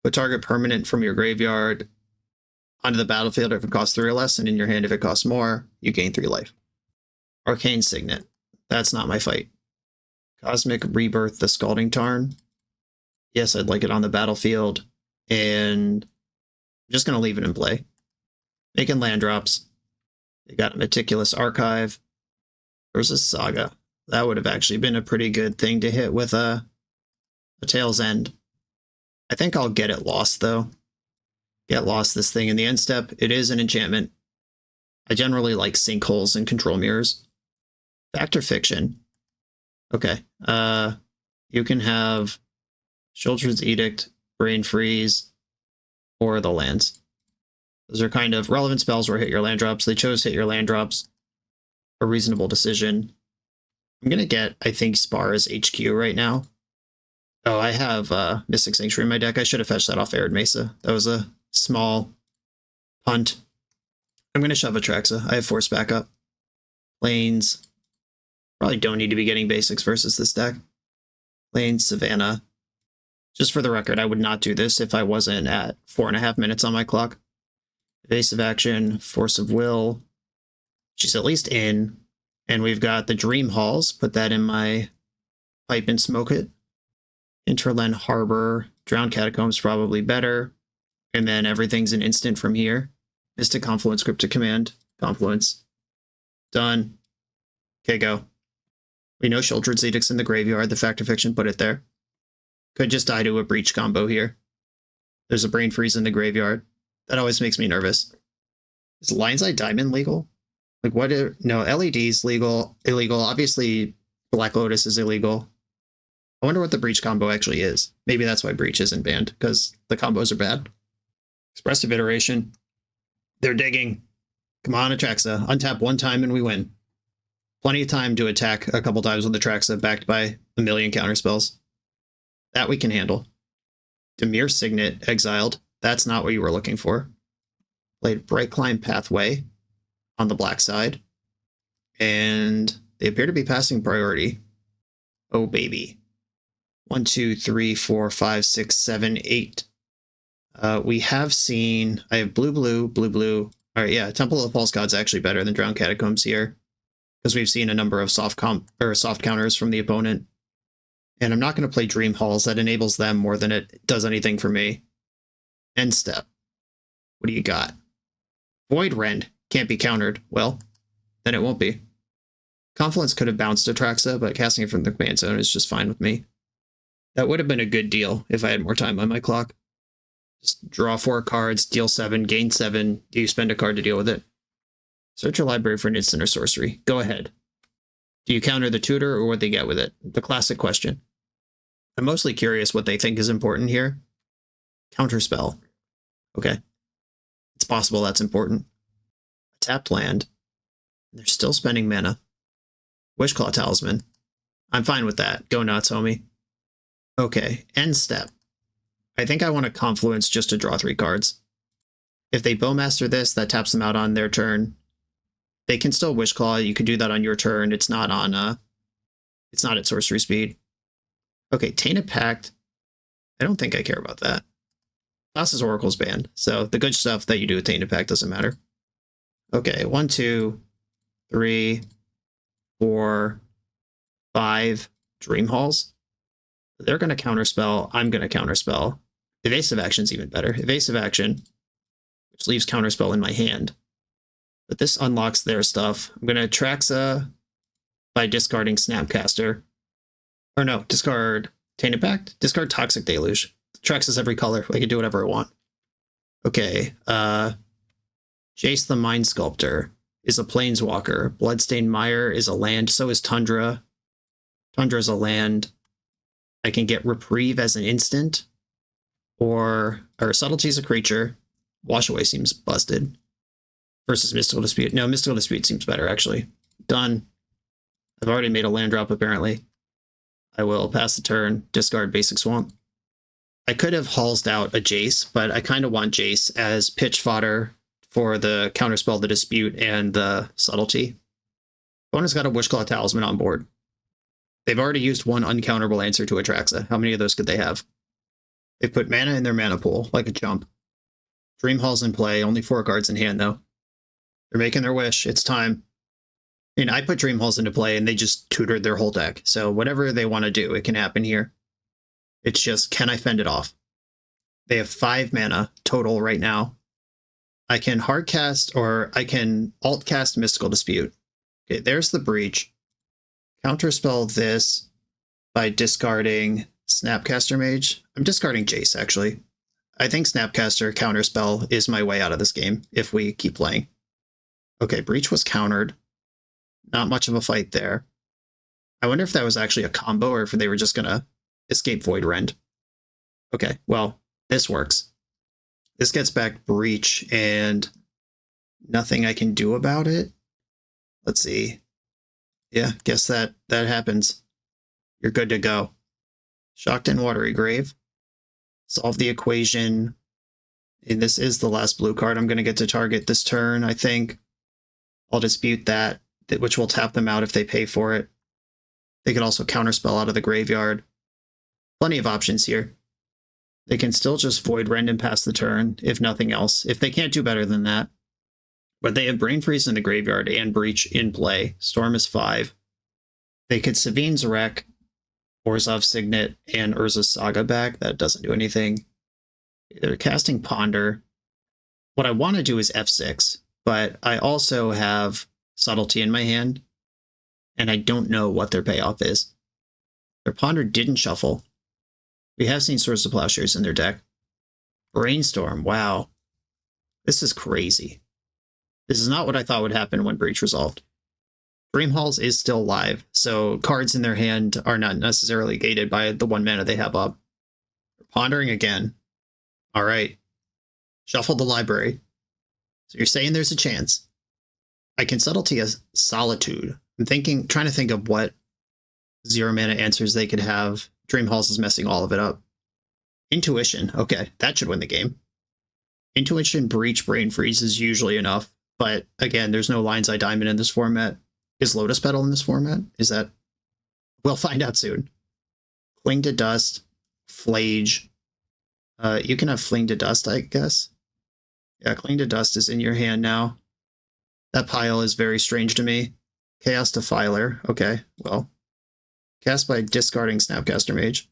Put target permanent from your graveyard onto the battlefield if it costs 3 or less, and in your hand if it costs more, you gain 3 life. Arcane Signet. That's not my fight. Cosmic Rebirth, the Scalding Tarn. Yes, I'd like it on the battlefield, and I'm just going to leave it in play. Making land drops. They got a Meticulous Archive versus Saga. That would have actually been a pretty good thing to hit with a Tail's End. I think I'll get it lost, though. Get lost this thing in the end step. It is an enchantment. I generally like sinkholes and control mirrors. Fact or fiction? Okay. You can have Children's Edict, Brain Freeze, or the lands. Those are kind of relevant spells where hit your land drops. They chose hit your land drops. A reasonable decision. I'm going to get, I think, Spar as HQ right now. Oh, I have Mystic Sanctuary in my deck. I should have fetched that off Arid Mesa. That was a small punt. I'm going to shove Atraxa. I have Force backup. Plains. Probably don't need to be getting basics versus this deck. Plains, Savannah. Just for the record, I would not do this if I wasn't at 4.5 minutes on my clock. Evasive action, Force of Will. She's at least in. And we've got the Dream Halls. Put that in my pipe and smoke it. Interland Harbor. Drowned Catacombs probably better. And then everything's an instant from here. Mystic Confluence, Cryptic Command. Confluence. Done. Okay, go. We know Children's Edict's in the graveyard. The Fact or Fiction put it there. Could just die to a Breach combo here. There's a Brain Freeze in the graveyard. That always makes me nervous. Is Lion's Eye Diamond legal? Like what? No, LED's legal, illegal. Obviously, Black Lotus is illegal. I wonder what the Breach combo actually is. Maybe that's why Breach isn't banned, because the combos are bad. Expressive Iteration. They're digging. Come on, Atraxa. Untap one time and we win. Plenty of time to attack a couple times with Atraxa, backed by a million counterspells. That we can handle. Demir Signet exiled. That's not what you were looking for. Played Bright Climb Pathway on the black side. And they appear to be passing priority. Oh, baby. 1, 2, 3, 4, 5, 6, 7, 8. We have seen... I have blue, blue, blue, blue. All right, yeah, Temple of the False God's actually better than Drowned Catacombs here, because we've seen a number of soft counters from the opponent. And I'm not going to play Dream Halls. That enables them more than it does anything for me. End step. What do you got? Void Rend can't be countered. Well, then it won't be. Confluence could have bounced Atraxa, but casting it from the command zone is just fine with me. That would have been a good deal if I had more time on my clock. Just draw 4 cards, deal 7, gain 7. Do you spend a card to deal with it? Search your library for an instant or sorcery. Go ahead. Do you counter the tutor or what they get with it? The classic question. I'm mostly curious what they think is important here. Counterspell. Okay. It's possible that's important. A tapped land. They're still spending mana. Wishclaw Talisman. I'm fine with that. Go nuts, homie. Okay, end step. I think I want a Confluence just to draw 3 cards. If they Bowmaster this, that taps them out on their turn. They can still Wishclaw. You could do that on your turn. It's not on it's not at sorcery speed. Okay, Tainted Pact. I don't think I care about that. Thassa's Oracle's banned, so the good stuff that you do with Tainted Pact doesn't matter. Okay, 1, 2, 3, 4, 5 Dream Halls. They're going to counterspell. I'm going to counterspell. Evasive Action's even better. Evasive Action, which leaves counterspell in my hand. But this unlocks their stuff. I'm going to Atraxa by discarding Snapcaster. Or no, discard Tainted Pact? Discard Toxic Deluge. Atraxa's every color. I can do whatever I want. Okay, Jace the Mind Sculptor is a Planeswalker. Bloodstained Mire is a land. So is Tundra. Tundra's a land. I can get Reprieve as an instant. Or Subtlety's a creature. Wash Away seems busted. Versus Mystical Dispute. No, Mystical Dispute seems better, actually. Done. I've already made a land drop, apparently. I will pass the turn, discard Basic Swamp. I could have Hallsed out a Jace, but I kind of want Jace as pitch fodder for the Counterspell, the Dispute, and the Subtlety. Opponent's got a Wishclaw Talisman on board. They've already used one uncounterable answer to Atraxa. How many of those could they have? They've put mana in their mana pool, like a chump. Dream Hall's in play, only 4 cards in hand, though. They're making their wish. It's time. I mean, I put Dream Halls into play, and they just tutored their whole deck. So whatever they want to do, it can happen here. It's just, can I fend it off? They have 5 mana total right now. I can hardcast, or I can altcast Mystical Dispute. Okay, there's the Breach. Counterspell this by discarding Snapcaster Mage. I'm discarding Jace, actually. I think Snapcaster Counterspell is my way out of this game if we keep playing. Okay, Breach was countered. Not much of a fight there. I wonder if that was actually a combo or if they were just going to escape Void Rend. Okay, well, this works. This gets back Breach and nothing I can do about it. Let's see. Yeah, guess that happens. You're good to go. Shocked and Watery Grave. Solve the equation. And this is the last blue card I'm going to get to target this turn, I think. I'll dispute that, which will tap them out if they pay for it. They could also counterspell out of the graveyard. Plenty of options here. They can still just Void Rend and pass the turn, if nothing else, if they can't do better than that. But they have Brain Freeze in the graveyard and Breach in play. Storm is 5. They could Savine's Wreck, Orzhov Signet, and Urza's Saga back. That doesn't do anything. They're casting Ponder. What I want to do is F6, but I also have Subtlety in my hand, and I don't know what their payoff is. Their Ponder didn't shuffle. We have seen Swords to Plowshares in their deck. Brainstorm, wow. This is crazy. This is not what I thought would happen when Breach resolved. Dream Halls is still live, so cards in their hand are not necessarily gated by the 1 mana they have up. Pondering again. All right. Shuffle the library. So you're saying there's a chance. I can Subtlety as Solitude. I'm trying to think of what 0 mana answers they could have. Dream Halls is messing all of it up. Intuition. Okay, that should win the game. Intuition, Breach, Brain Freeze is usually enough. But again, there's no Lion's Eye Diamond in this format. Is Lotus Petal in this format? Is that? We'll find out soon. Cling to Dust, Flage. You can have Fling to Dust, I guess. Yeah, Cling to Dust is in your hand now. That pile is very strange to me. Chaos Defiler. Okay, well. Cast by discarding Snapcaster Mage.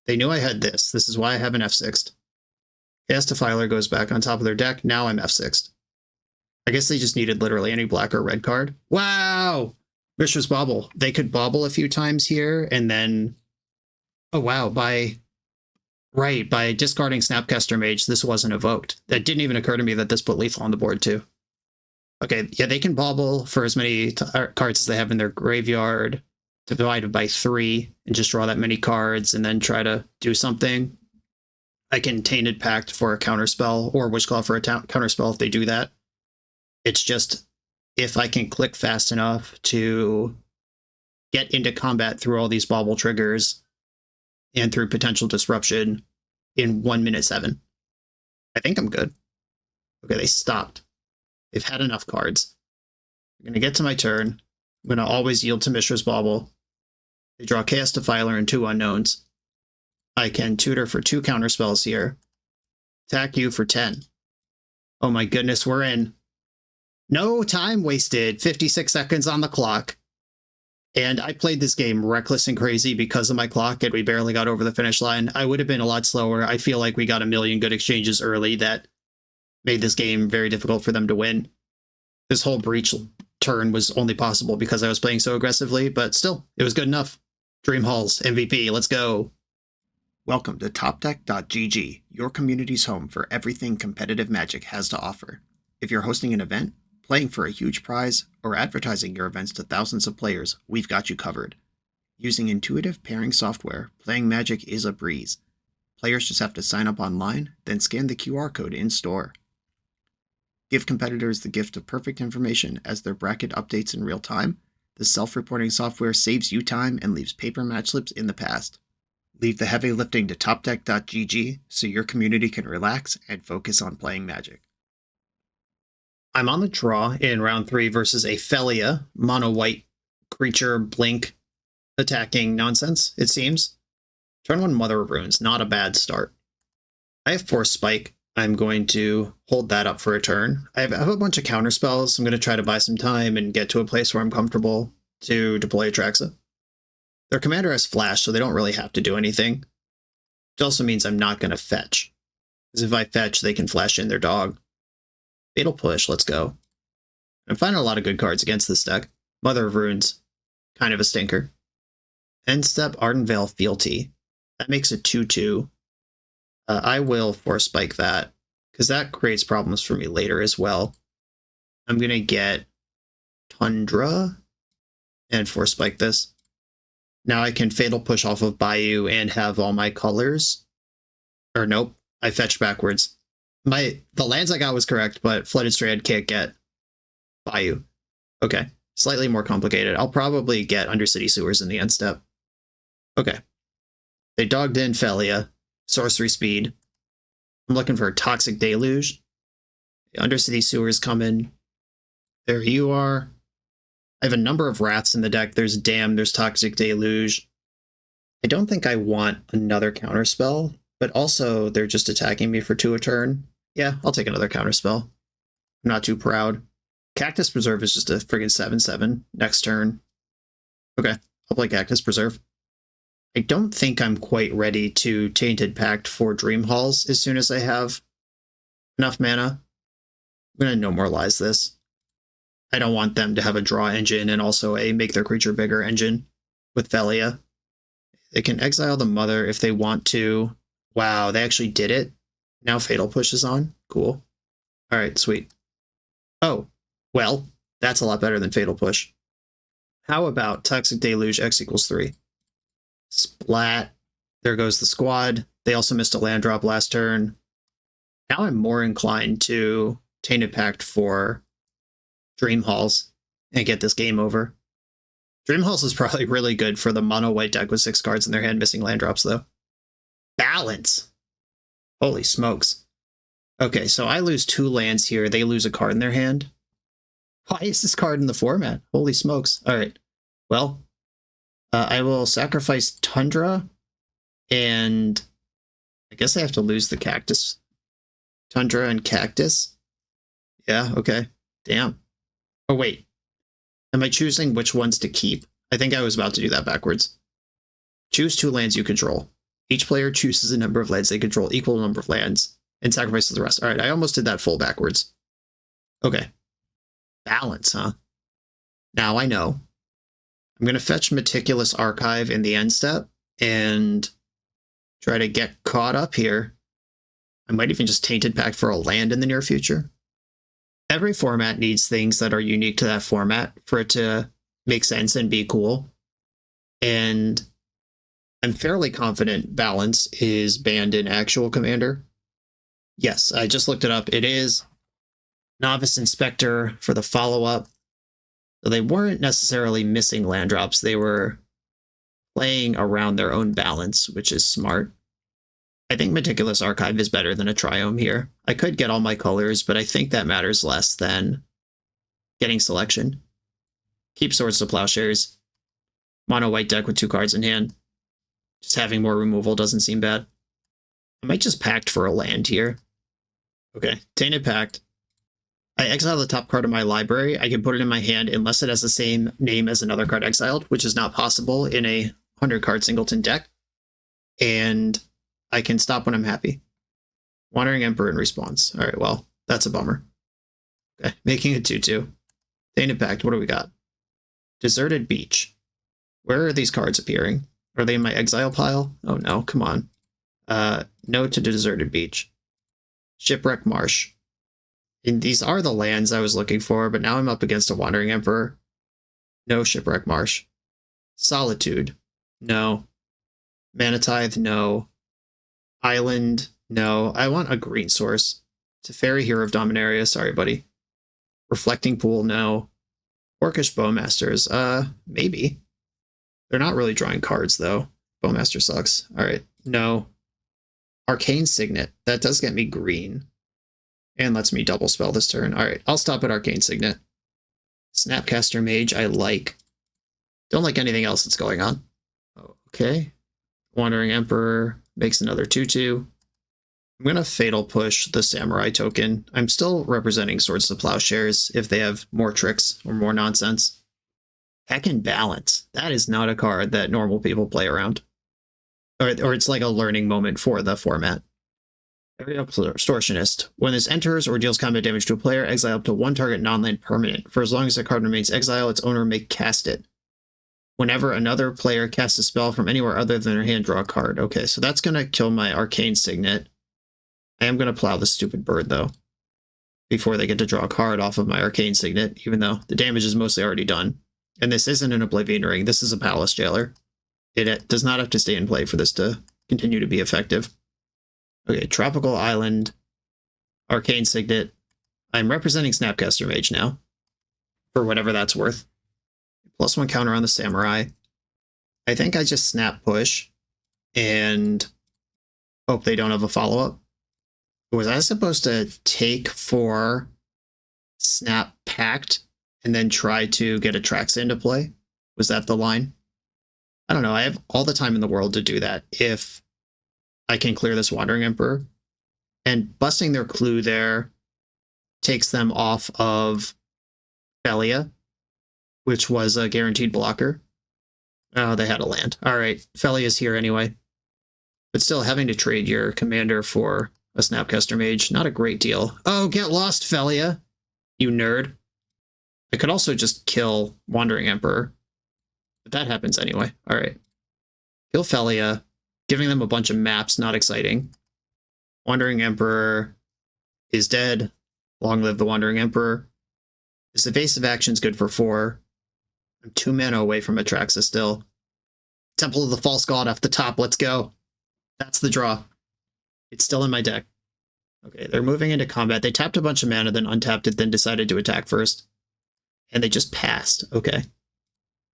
They knew I had this. This is why I have an F6'd. Chaos Defiler goes back on top of their deck. Now I'm F6'd. I guess they just needed literally any black or red card. Wow! Mishra's Bauble. They could bobble a few times here, and then... Oh, wow. By discarding Snapcaster Mage, this wasn't evoked. That didn't even occur to me that this put lethal on the board, too. Okay, yeah, they can bobble for as many cards as they have in their graveyard, divided by 3, and just draw that many cards, and then try to do something. I can Tainted Pact for a counterspell, or Witchclaw for a counterspell if they do that. It's just, if I can click fast enough to get into combat through all these bobble triggers, and through potential disruption in 1 minute 7. I think I'm good. Okay, they stopped. They've had enough cards. I'm going to get to my turn. I'm going to always yield to Mishra's Bauble. They draw Chaos Defiler and 2 unknowns. I can tutor for 2 counterspells here. Attack you for 10. Oh my goodness, we're in. No time wasted. 56 seconds on the clock. And I played this game reckless and crazy because of my clock, and we barely got over the finish line. I would have been a lot slower. I feel like we got a million good exchanges early that made this game very difficult for them to win. This whole Breach turn was only possible because I was playing so aggressively, but still, it was good enough. Dream Halls, MVP, let's go. Welcome to TopDeck.gg, your community's home for everything competitive Magic has to offer. If you're hosting an event, playing for a huge prize, or advertising your events to thousands of players, we've got you covered. Using intuitive pairing software, playing Magic is a breeze. Players just have to sign up online, then scan the QR code in-store. Give competitors the gift of perfect information as their bracket updates in real time. The self-reporting software saves you time and leaves paper match slips in the past. Leave the heavy lifting to TopDeck.gg so your community can relax and focus on playing Magic. I'm on the draw in round 3 versus a Felia, mono-white creature, blink, attacking nonsense, it seems. Turn 1 Mother of Runes, not a bad start. I have Force Spike. I'm going to hold that up for a turn. I have a bunch of counter spells. I'm going to try to buy some time and get to a place where I'm comfortable to deploy Atraxa. Their commander has Flash, so they don't really have to do anything. Which also means I'm not going to fetch. Because if I fetch, they can flash in their dog. Fatal Push, let's go. I'm finding a lot of good cards against this deck. Mother of Runes, kind of a stinker. End step, Arden Vale, Fealty. That makes it 2-2. I will Force Spike that, because that creates problems for me later as well. I'm going to get Tundra and Force Spike this. Now I can Fatal Push off of Bayou and have all my colors. Or nope, I fetched backwards. The lands I got was correct, but Flooded Strand can't get Bayou. Okay, slightly more complicated. I'll probably get Undercity Sewers in the end step. Okay. They dogged in Felia. Sorcery Speed. I'm looking for a Toxic Deluge. The Undercity Sewers coming. There you are. I have a number of rats in the deck. There's Dam, there's Toxic Deluge. I don't think I want another counterspell, but also they're just attacking me for 2 a turn. Yeah, I'll take another counterspell. I'm not too proud. Cactus Preserve is just a friggin' 7/7 next turn. Okay, I'll play Cactus Preserve. I don't think I'm quite ready to Tainted Pact for Dream Halls as soon as I have enough mana. I'm going to No More Lies this. I don't want them to have a draw engine and also a make their creature bigger engine with Felia. They can exile the Mother if they want to. Wow, they actually did it. Now Fatal Push is on. Cool. All right, sweet. Oh, well, that's a lot better than Fatal Push. How about Toxic Deluge X equals 3? Splat. There goes the squad. They also missed a land drop last turn. Now I'm more inclined to Tainted Pact for Dream Halls and get this game over. Dream Halls is probably really good for the mono white deck with 6 cards in their hand missing land drops, though. Balance! Holy smokes. Okay, so I lose 2 lands here. They lose a card in their hand. Why is this card in the format? Holy smokes. All right. Well, I will sacrifice Tundra, and I guess I have to lose the Cactus. Tundra and Cactus? Yeah, okay. Damn. Oh, wait. Am I choosing which ones to keep? I think I was about to do that backwards. Choose 2 lands you control. Each player chooses a number of lands they control, equal number of lands, and sacrifices the rest. All right, I almost did that full backwards. Okay. Balance, huh? Now I know. I'm going to fetch Meticulous Archive in the end step and try to get caught up here. I might even just Tainted Pact for a land in the near future. Every format needs things that are unique to that format for it to make sense and be cool. And I'm fairly confident Balance is banned in actual Commander. Yes, I just looked it up. It is. Novice Inspector for the follow-up. So they weren't necessarily missing land drops. They were playing around their own balance, which is smart. I think Meticulous Archive is better than a Triome here. I could get all my colors, but I think that matters less than getting selection. Keep Swords to Plowshares. Mono white deck with 2 cards in hand. Just having more removal doesn't seem bad. I might just Pact for a land here. Okay, Tainted Pact. I exile the top card of my library. I can put it in my hand unless it has the same name as another card exiled, which is not possible in a 100-card singleton deck. And I can stop when I'm happy. Wandering Emperor in response. All right, well, that's a bummer. Okay, making it 2-2. Tainted Pact, what do we got? Deserted Beach. Where are these cards appearing? Are they in my exile pile? Oh no, come on. No to Deserted Beach. Shipwreck Marsh. And these are the lands I was looking for, but now I'm up against a Wandering Emperor. No Shipwreck Marsh. Solitude. No. Mana Tithe. No. Island. No. I want a green source. Teferi, Hero of Dominaria. Sorry, buddy. Reflecting Pool. No. Orcish Bowmasters. Maybe. They're not really drawing cards, though. Bowmaster sucks. All right. No. Arcane Signet. That does get me green. And lets me double spell this turn. All right, I'll stop at Arcane Signet. Snapcaster Mage, I like. Don't like anything else that's going on. Okay. Wandering Emperor makes another 2-2. I'm going to Fatal Push the Samurai token. I'm still representing Swords to Plowshares if they have more tricks or more nonsense. Heckin' Balance. That is not a card that normal people play around. Or it's like a learning moment for the format. Extortionist. When this enters or deals combat damage to a player, exile up to 1 target non-land permanent. For as long as the card remains exiled, its owner may cast it. Whenever another player casts a spell from anywhere other than their hand, draw a card. Okay, so that's going to kill my Arcane Signet. I am going to plow this stupid bird, though, before they get to draw a card off of my Arcane Signet, even though the damage is mostly already done. And this isn't an Oblivion Ring. This is a Palace Jailer. It does not have to stay in play for this to continue to be effective. Okay, Tropical Island, Arcane Signet. I'm representing Snapcaster Mage now, for whatever that's worth. +1 counter on the Samurai. I think I just Snap Push and hope they don't have a follow-up. Was I supposed to take for Snap Pact and then try to get Atraxa into play? Was that the line? I don't know. I have all the time in the world to do that if I can clear this Wandering Emperor. And busting their clue there takes them off of Felia, which was a guaranteed blocker. Oh, they had a land. All right, Felia's here anyway. But still, having to trade your commander for a Snapcaster Mage, not a great deal. Oh, get lost, Felia, you nerd. I could also just kill Wandering Emperor, but that happens anyway. All right. Kill Felia. Giving them a bunch of maps, not exciting. Wandering Emperor is dead. Long live the Wandering Emperor. This evasive action's good for 4. I'm 2 mana away from Atraxa still. Temple of the False God off the top. Let's go. That's the draw. It's still in my deck. Okay, they're moving into combat. They tapped a bunch of mana, then untapped it, then decided to attack first. And they just passed. Okay.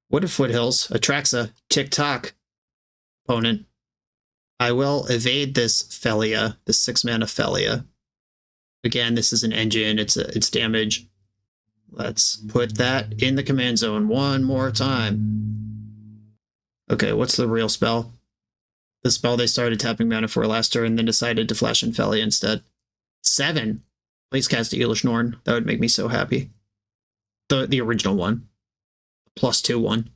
Wooded Foothills, Atraxa, tick-tock. Opponent. I will evade this Felia, this 6-mana Felia. Again, this is an engine. It's damage. Let's put that in the command zone one more time. Okay, what's the real spell? The spell they started tapping mana for last turn, then decided to flash in Felia instead. 7. Please cast Eilish Norn. That would make me so happy. The original one. +2 one.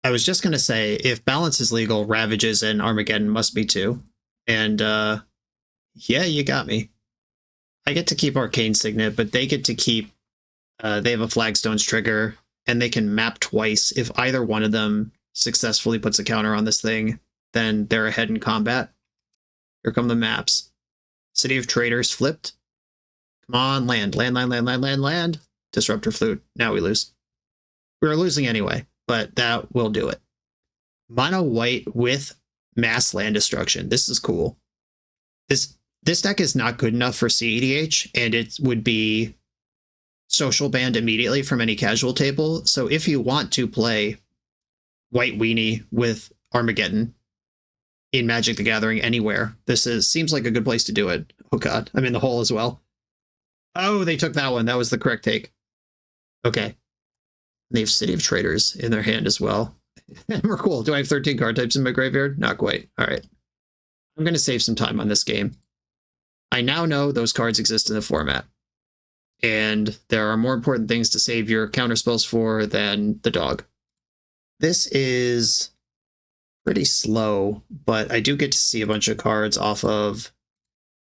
I was just going to say, if balance is legal, Ravages and Armageddon must be too. And, yeah, you got me. I get to keep Arcane Signet, but they get to keep, they have a Flagstone's trigger, and they can map twice. If either one of them successfully puts a counter on this thing, then they're ahead in combat. Here come the maps. City of Traders flipped. Come on, land. Land. Disruptor Flute. Now we lose. We were losing anyway, but that will do it. Mono white with mass land destruction. This is cool. This deck is not good enough for cEDH, and it would be social banned immediately from any casual table. So if you want to play White Weenie with Armageddon in Magic the Gathering anywhere, seems like a good place to do it. Oh god, I'm in the hole as well. Oh, they took that one. That was the correct take. Okay. They have City of Traders in their hand as well. We're cool. Do I have 13 card types in my graveyard? Not quite. All right. I'm going to save some time on this game. I now know those cards exist in the format. And there are more important things to save your counterspells for than the dog. This is pretty slow, but I do get to see a bunch of cards off of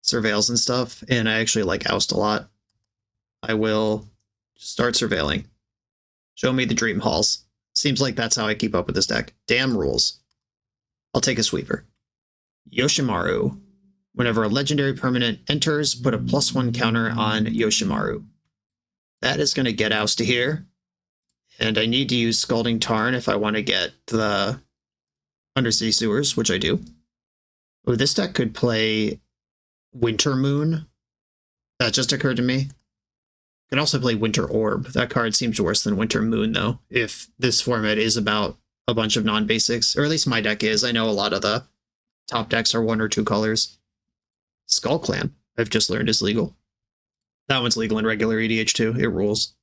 Surveils and stuff, and I actually like Oust a lot. I will start surveilling. Show me the Dream Halls. Seems like that's how I keep up with this deck. Damn rules. I'll take a sweeper. Yoshimaru. Whenever a legendary permanent enters, put a +1 counter on Yoshimaru. That is going to get Oust to here. And I need to use Scalding Tarn if I want to get the Undercity Sewers, which I do. Oh, this deck could play Winter Moon. That just occurred to me. Could also play Winter Orb. That card seems worse than Winter Moon, though, if this format is about a bunch of non-basics. Or at least my deck is. I know a lot of the top decks are 1 or 2 colors. Skull Clamp, I've just learned, is legal. That one's legal in regular EDH, too. It rules.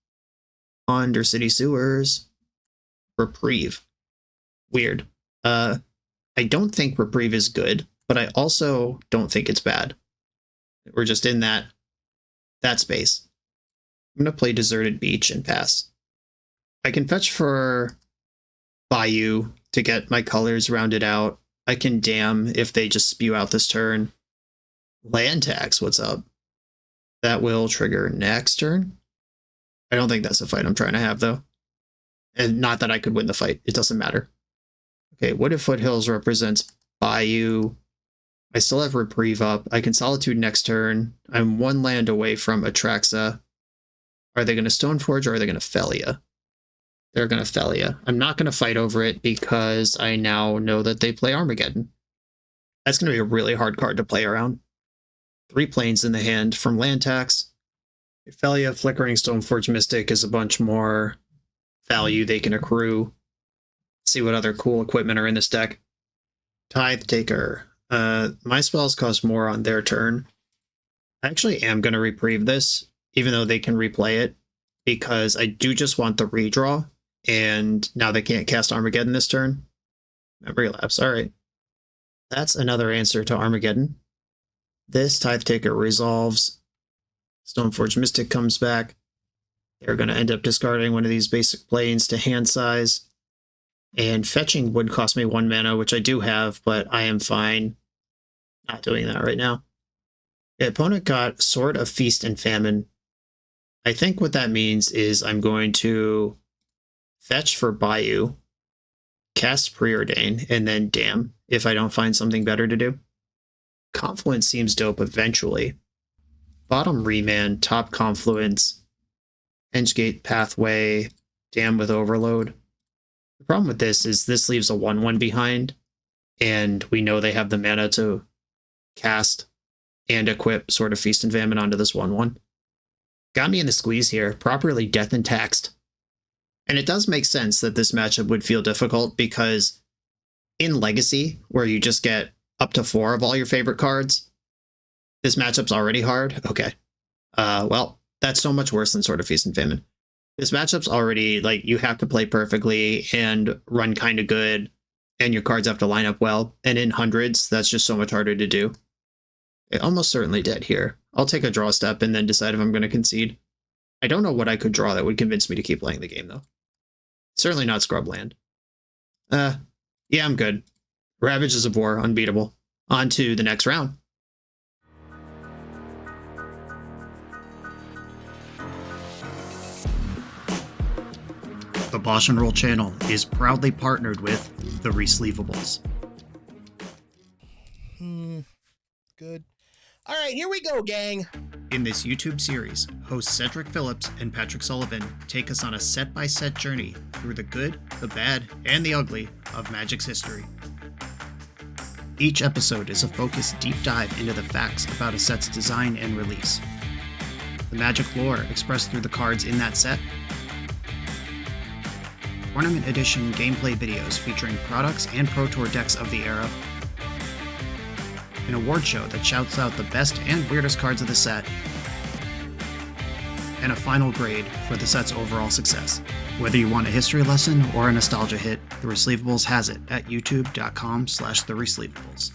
Undercity Sewers. Reprieve. Weird. I don't think Reprieve is good, but I also don't think it's bad. We're just in that space. I'm going to play Deserted Beach and pass. I can fetch for Bayou to get my colors rounded out. I can Dam if they just spew out this turn. Land Tax, what's up? That will trigger next turn. I don't think that's a fight I'm trying to have, though. And not that I could win the fight. It doesn't matter. Okay, Wooded Foothills represents Bayou. I still have Reprieve up. I can Solitude next turn. I'm 1 land away from Atraxa. Are they going to Stoneforge or are they going to Felia? They're going to Felia. I'm not going to fight over it because I now know that they play Armageddon. That's going to be a really hard card to play around. 3 planes in the hand from land tax. Felia, Flickering Stoneforge Mystic is a bunch more value they can accrue. See what other cool equipment are in this deck. Tithe Taker. My spells cost more on their turn. I actually am going to Reprieve this, even though they can replay it, because I do just want the redraw, and now they can't cast Armageddon this turn. Memory Lapse, alright. That's another answer to Armageddon. This Tithe Taker resolves. Stoneforge Mystic comes back. They're going to end up discarding one of these basic planes to hand size. And fetching would cost me 1 mana, which I do have, but I am fine not doing that right now. The opponent got Sword of Feast and Famine. I think what that means is I'm going to fetch for Bayou, cast Preordain, and then Dam if I don't find something better to do. Confluence seems dope eventually. bottom Remand, top Confluence, Edgegate Pathway, Dam with Overload. The problem with this leaves a 1/1 behind, and we know they have the mana to cast and equip sort of Feast and Famine onto this 1/1. Got me in the squeeze here, properly Death and Taxed. And it does make sense that this matchup would feel difficult because in Legacy, where you just get up to 4 of all your favorite cards, this matchup's already hard. Okay. Well, that's so much worse than sort of Feast and Famine. This matchup's already, like, you have to play perfectly and run kind of good, and your cards have to line up well. And in hundreds, that's just so much harder to do. It almost certainly did here. I'll take a draw step and then decide if I'm going to concede. I don't know what I could draw that would convince me to keep playing the game, though. Certainly not Scrubland. Yeah, I'm good. Ravages of War, unbeatable. On to the next round. The BoshNRoll channel is proudly partnered with the Resleevables. Good. All right, here we go, gang. In this YouTube series, hosts Cedric Phillips and Patrick Sullivan take us on a set-by-set journey through the good, the bad, and the ugly of Magic's history. Each episode is a focused deep dive into the facts about a set's design and release, the Magic lore expressed through the cards in that set, Tournament Edition gameplay videos featuring products and Pro Tour decks of the era, an award show that shouts out the best and weirdest cards of the set, and a final grade for the set's overall success. Whether you want a history lesson or a nostalgia hit, The Resleevables has it at youtube.com/theresleevables.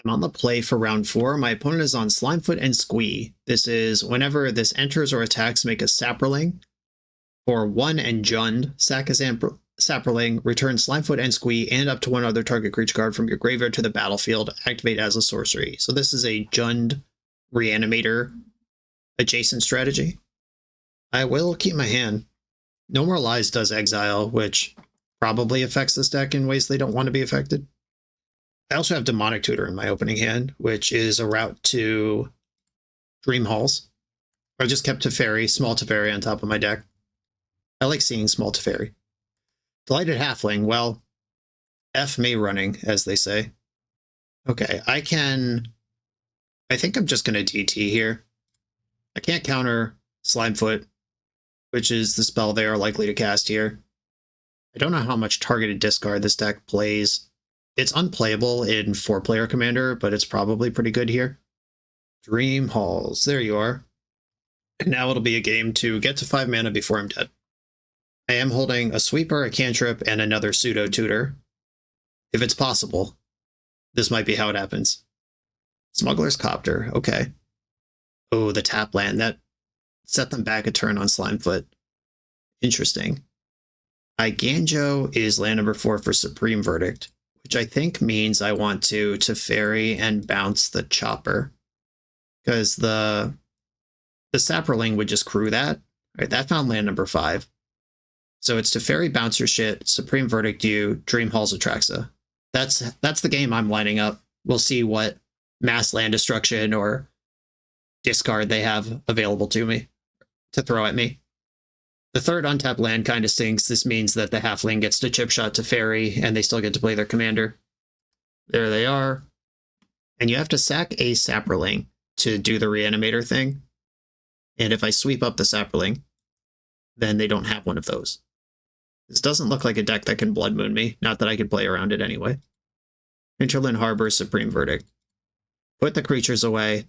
I'm on the play for round 4. My opponent is on Slimefoot and Squee. This is whenever this enters or attacks, make a Saproling. For 1 and Jund, sack a Saproling, return Slimefoot and Squee and up to 1 other target creature card from your graveyard to the battlefield, activate as a sorcery. So this is a Jund Reanimator adjacent strategy. I will keep my hand. No More Lies does exile, which probably affects this deck in ways they don't want to be affected. I also have Demonic Tutor in my opening hand, which is a route to Dream Halls. I just kept Teferi, small Teferi on top of my deck. I like seeing small Teferi. Delighted Halfling, well, F me running, as they say. Okay, I think I'm just going to DT here. I can't counter Slimefoot, which is the spell they are likely to cast here. I don't know how much targeted discard this deck plays. It's unplayable in 4-player Commander, but it's probably pretty good here. Dream Halls, there you are. And now it'll be a game to get to 5 mana before I'm dead. I am holding a Sweeper, a Cantrip, and another Pseudo Tutor. If it's possible, this might be how it happens. Smuggler's Copter, okay. Oh, the tap land, that set them back a turn on Slimefoot. Interesting. Iganjo is land number 4 for Supreme Verdict, which I think means I want to Teferi and bounce the Chopper. Because the Saproling would just crew that. Right, that found land number 5. So it's Teferi, bounce your shit, Supreme Verdict you, Dream Halls Atraxa. That's the game I'm lining up. We'll see what mass land destruction or discard they have available to me to throw at me. The third untapped land kind of stinks. This means that the halfling gets to chip shot Teferi and they still get to play their commander. There they are. And you have to sack a Saproling to do the Reanimator thing. And if I sweep up the Saproling, then they don't have one of those. This doesn't look like a deck that can Blood Moon me, not that I could play around it anyway. Hinterland Harbor, Supreme Verdict. Put the creatures away.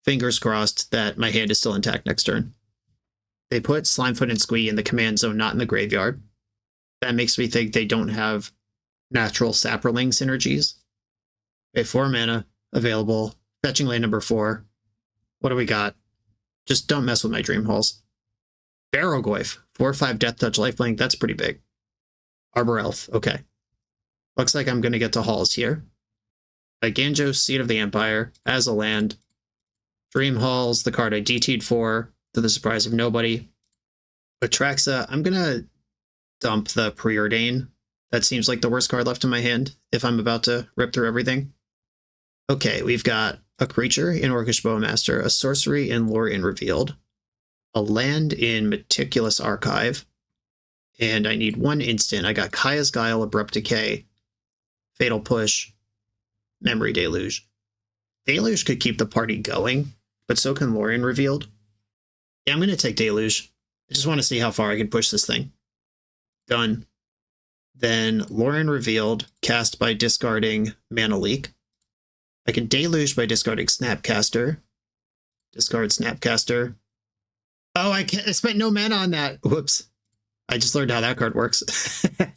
Fingers crossed that my hand is still intact next turn. They put Slimefoot and Squee in the command zone, not in the graveyard. That makes me think they don't have natural Saproling synergies. Okay, 4 mana available. Fetching land number 4. What do we got? Just don't mess with my Dream Halls. Barrowgoyf, 4/5 Death Touch lifelink, that's pretty big. Arbor Elf, okay. Looks like I'm going to get to Halls here. Iganjo, Seed of the Empire, as a land. Dream Halls, the card I DT'd for, to the surprise of nobody. Atraxa, I'm going to dump the Preordain. That seems like the worst card left in my hand if I'm about to rip through everything. Okay, we've got a creature in Orcish Bowmaster, a sorcery in Lorien Revealed, a land in Meticulous Archive, and I need one instant. I got Kaya's Guile, Abrupt Decay, Fatal Push, Memory Deluge. Deluge could keep the party going, but so can Lorien Revealed. Yeah, I'm going to take Deluge. I just want to see how far I can push this thing. Done. Then Lorien Revealed, cast by discarding Mana Leak. I can Deluge by discarding Snapcaster. Discard Snapcaster. Oh, I spent no mana on that. Whoops. I just learned how that card works.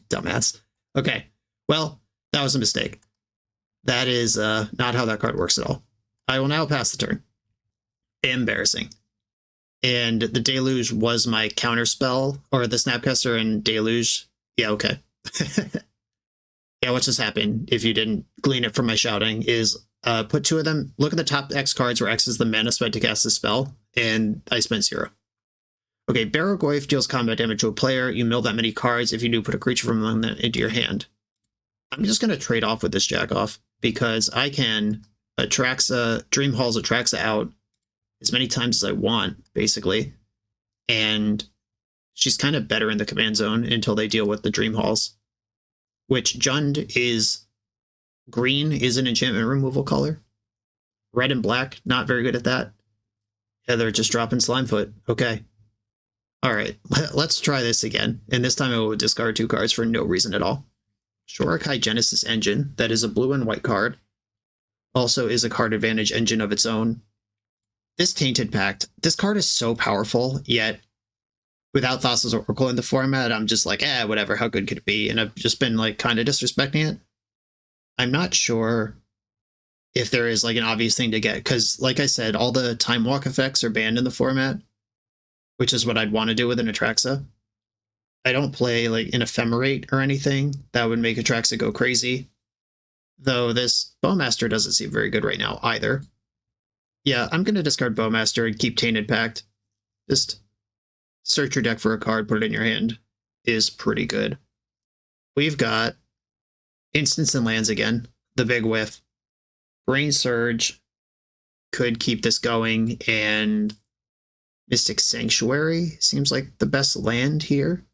Dumbass. Okay. Well, that was a mistake. That is not how that card works at all. I will now pass the turn. Embarrassing. And the Deluge was my counter spell, or the Snapcaster and Deluge. Yeah, okay. Yeah, what just happened, if you didn't glean it from my shouting, is put two of them, look at the top X cards where X is the mana spent to cast the spell, and I spent 0. Okay, Barrogoyf deals combat damage to a player. You mill that many cards. If you do, put a creature from among them into your hand. I'm just going to trade off with this Jack-Off, because I can Atraxa, Dream Hall's Atraxa out as many times as I want, basically. And she's kind of better in the command zone until they deal with the Dream Halls. Which Jund is green, is an enchantment removal color. Red and black, not very good at that. Yeah, they're just dropping Slimefoot. Okay. Alright, let's try this again. And this time I will discard 2 cards for no reason at all. Shorakai Genesis Engine, that is a blue and white card. Also is a card advantage engine of its own. This Tainted Pact, this card is so powerful, yet without Thassa's Oracle in the format, I'm just like, whatever, how good could it be? And I've just been like kind of disrespecting it. I'm not sure if there is like an obvious thing to get, because like I said, all the Time Walk effects are banned in the format, which is what I'd want to do with an Atraxa. I don't play like an Ephemerate or anything that would make Atraxa go crazy. Though this Bowmaster doesn't seem very good right now either. Yeah, I'm going to discard Bowmaster and keep Tainted Pact. Just search your deck for a card, put it in your hand, is pretty good. We've got Instants and Lands again, the big whiff. Brain Surge could keep this going, and Mystic Sanctuary seems like the best land here.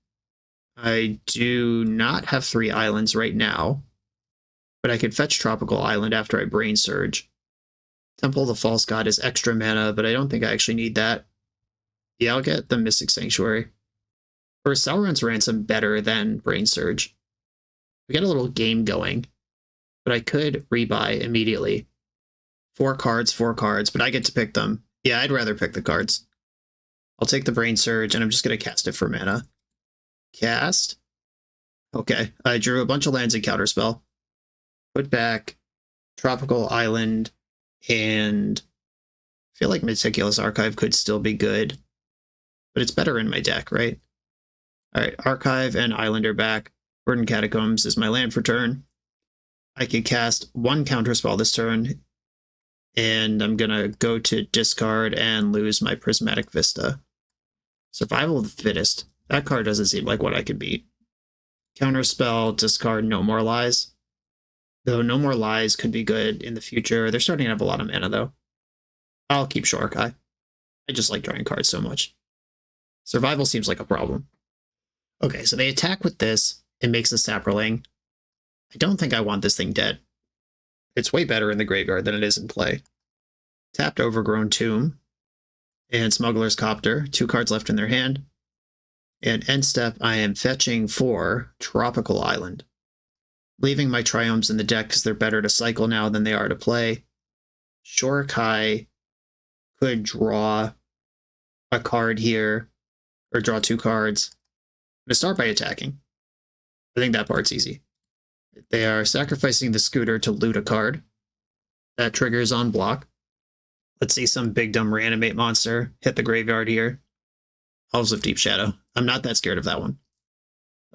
I do not have 3 islands right now, but I could fetch Tropical Island after I Brain Surge. Temple of the False God is extra mana, but I don't think I actually need that. Yeah, I'll get the Mystic Sanctuary. Or is Sauron's Ransom better than Brain Surge? We get a little game going, but I could rebuy immediately. 4 cards, but I get to pick them. Yeah, I'd rather pick the cards. I'll take the Brain Surge, and I'm just going to cast it for mana. Cast. Okay, I drew a bunch of lands and counterspell. Put back Tropical Island, and I feel like Meticulous Archive could still be good, but it's better in my deck, right? Alright, Archive and Island are back. Verdant Catacombs is my land for turn. I can cast 1 counterspell this turn, and I'm gonna go to discard and lose my Prismatic Vista. Survival of the Fittest. That card doesn't seem like what I could beat. Counterspell, discard No More Lies. Though No More Lies could be good in the future. They're starting to have a lot of mana, though. I'll keep Shorakai. I just like drawing cards so much. Survival seems like a problem. Okay, so they attack with this. It makes a Saproling. I don't think I want this thing dead. It's way better in the graveyard than it is in play. Tapped Overgrown Tomb. And Smuggler's Copter. 2 cards left in their hand. And end step, I am fetching for Tropical Island. Leaving my Triomes in the deck because they're better to cycle now than they are to play. Shorakai could draw a card here, or draw 2 cards. I'm going to start by attacking. I think that part's easy. They are sacrificing the Scooter to loot a card. That triggers on block. Let's see some big dumb reanimate monster hit the graveyard here. Elves of Deep Shadow. I'm not that scared of that one.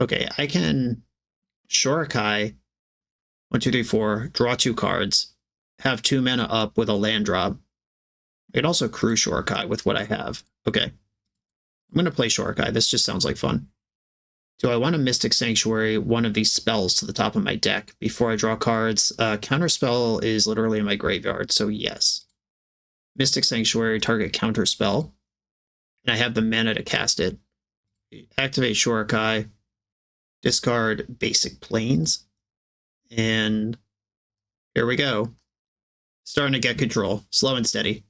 Okay, I can Shorakai 1, 2, 3, 4, draw 2 cards, have 2 mana up with a land drop. I can also crew Shorakai with what I have. Okay. I'm going to play Shorakai. This just sounds like fun. Do I want to Mystic Sanctuary one of these spells to the top of my deck before I draw cards? Counterspell is literally in my graveyard, so yes. Mystic Sanctuary, target counterspell. And I have the mana to cast it. Activate Shurikai, discard basic planes, and here we go. Starting to get control, slow and steady.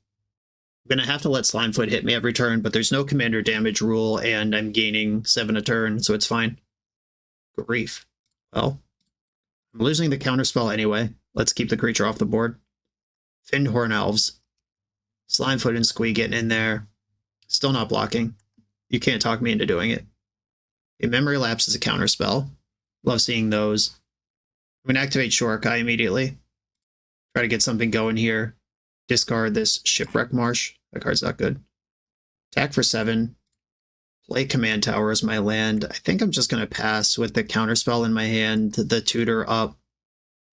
I'm going to have to let Slimefoot hit me every turn, but there's no commander damage rule, and I'm gaining 7 a turn, so it's fine. Grief. Well, I'm losing the counterspell anyway. Let's keep the creature off the board. Finned Horn Elves. Slimefoot and Squee getting in there. Still not blocking. You can't talk me into doing it. A Memory Lapse is a counterspell. Love seeing those. I'm going to activate Shurikai immediately. Try to get something going here. Discard this Shipwreck Marsh. That card's not good. Attack for 7. Play Command Tower as my land. I think I'm just going to pass with the counterspell in my hand, the tutor up.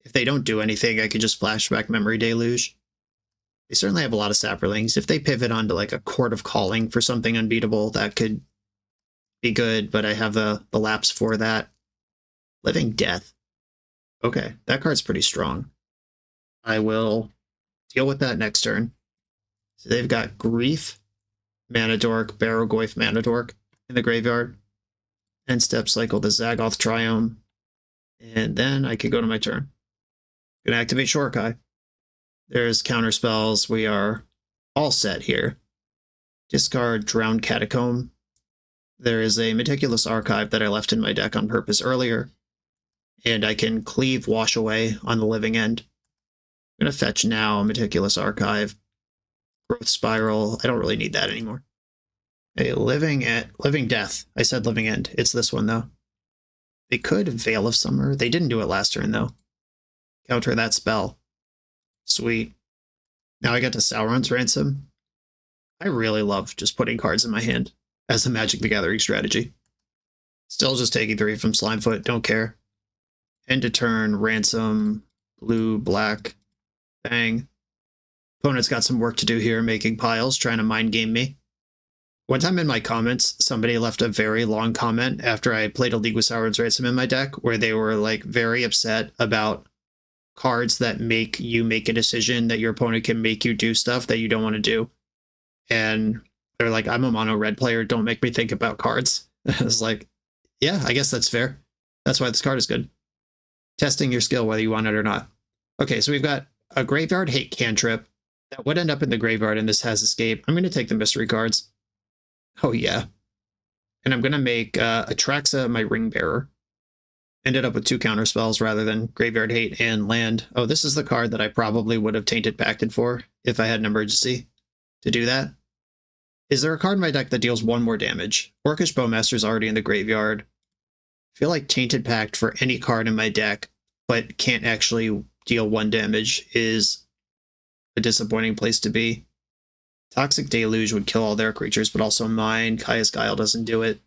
If they don't do anything, I could just flashback Memory Deluge. They certainly have a lot of Saprolings. If they pivot onto like a Court of Calling for something unbeatable, that could be good, but I have the lapse for that. Living Death. Okay, that card's pretty strong. I will deal with that next turn. So they've got Grief, Mana Dork, Barrow-Goyf Mana Dork in the graveyard. End step cycle the Zagoth Triome. And then I could go to my turn. Gonna activate Shurikai. There's counterspells. We are all set here. Discard Drowned Catacomb. There is a Meticulous Archive that I left in my deck on purpose earlier. And I can cleave Wash Away on the living end. I'm going to fetch now Meticulous Archive. Growth Spiral. I don't really need that anymore. A Living Death. I said Living End. It's this one, though. They could Veil of Summer. They didn't do it last turn, though. Counter that spell. Sweet. Now I get to Sauron's Ransom. I really love just putting cards in my hand as a Magic the Gathering strategy. Still just taking 3 from Slimefoot. Don't care. End of turn. Ransom. Blue, black. Bang. Opponent's got some work to do here, making piles, trying to mind game me. One time in my comments, somebody left a very long comment after I played a League with Sauron's Ransom in my deck, where they were like very upset about cards that make you make a decision that your opponent can make you do stuff that you don't want to do. And they're like, I'm a mono red player, don't make me think about cards. I was like, yeah, I guess that's fair. That's why this card is good. Testing your skill whether you want it or not. Okay, so we've got a Graveyard Hate cantrip that would end up in the graveyard, and this has escape. I'm going to take the mystery cards. Oh, yeah. And I'm going to make Atraxa my Ring Bearer. Ended up with 2 counterspells rather than Graveyard Hate and land. Oh, this is the card that I probably would have Tainted Pacted for if I had an emergency to do that. Is there a card in my deck that deals 1 more damage? Orcish Bowmaster's already in the graveyard. I feel like Tainted Pact for any card in my deck, but can't actually deal 1 damage is a disappointing place to be. Toxic Deluge would kill all their creatures, but also mine. Kaya's Guile doesn't do it.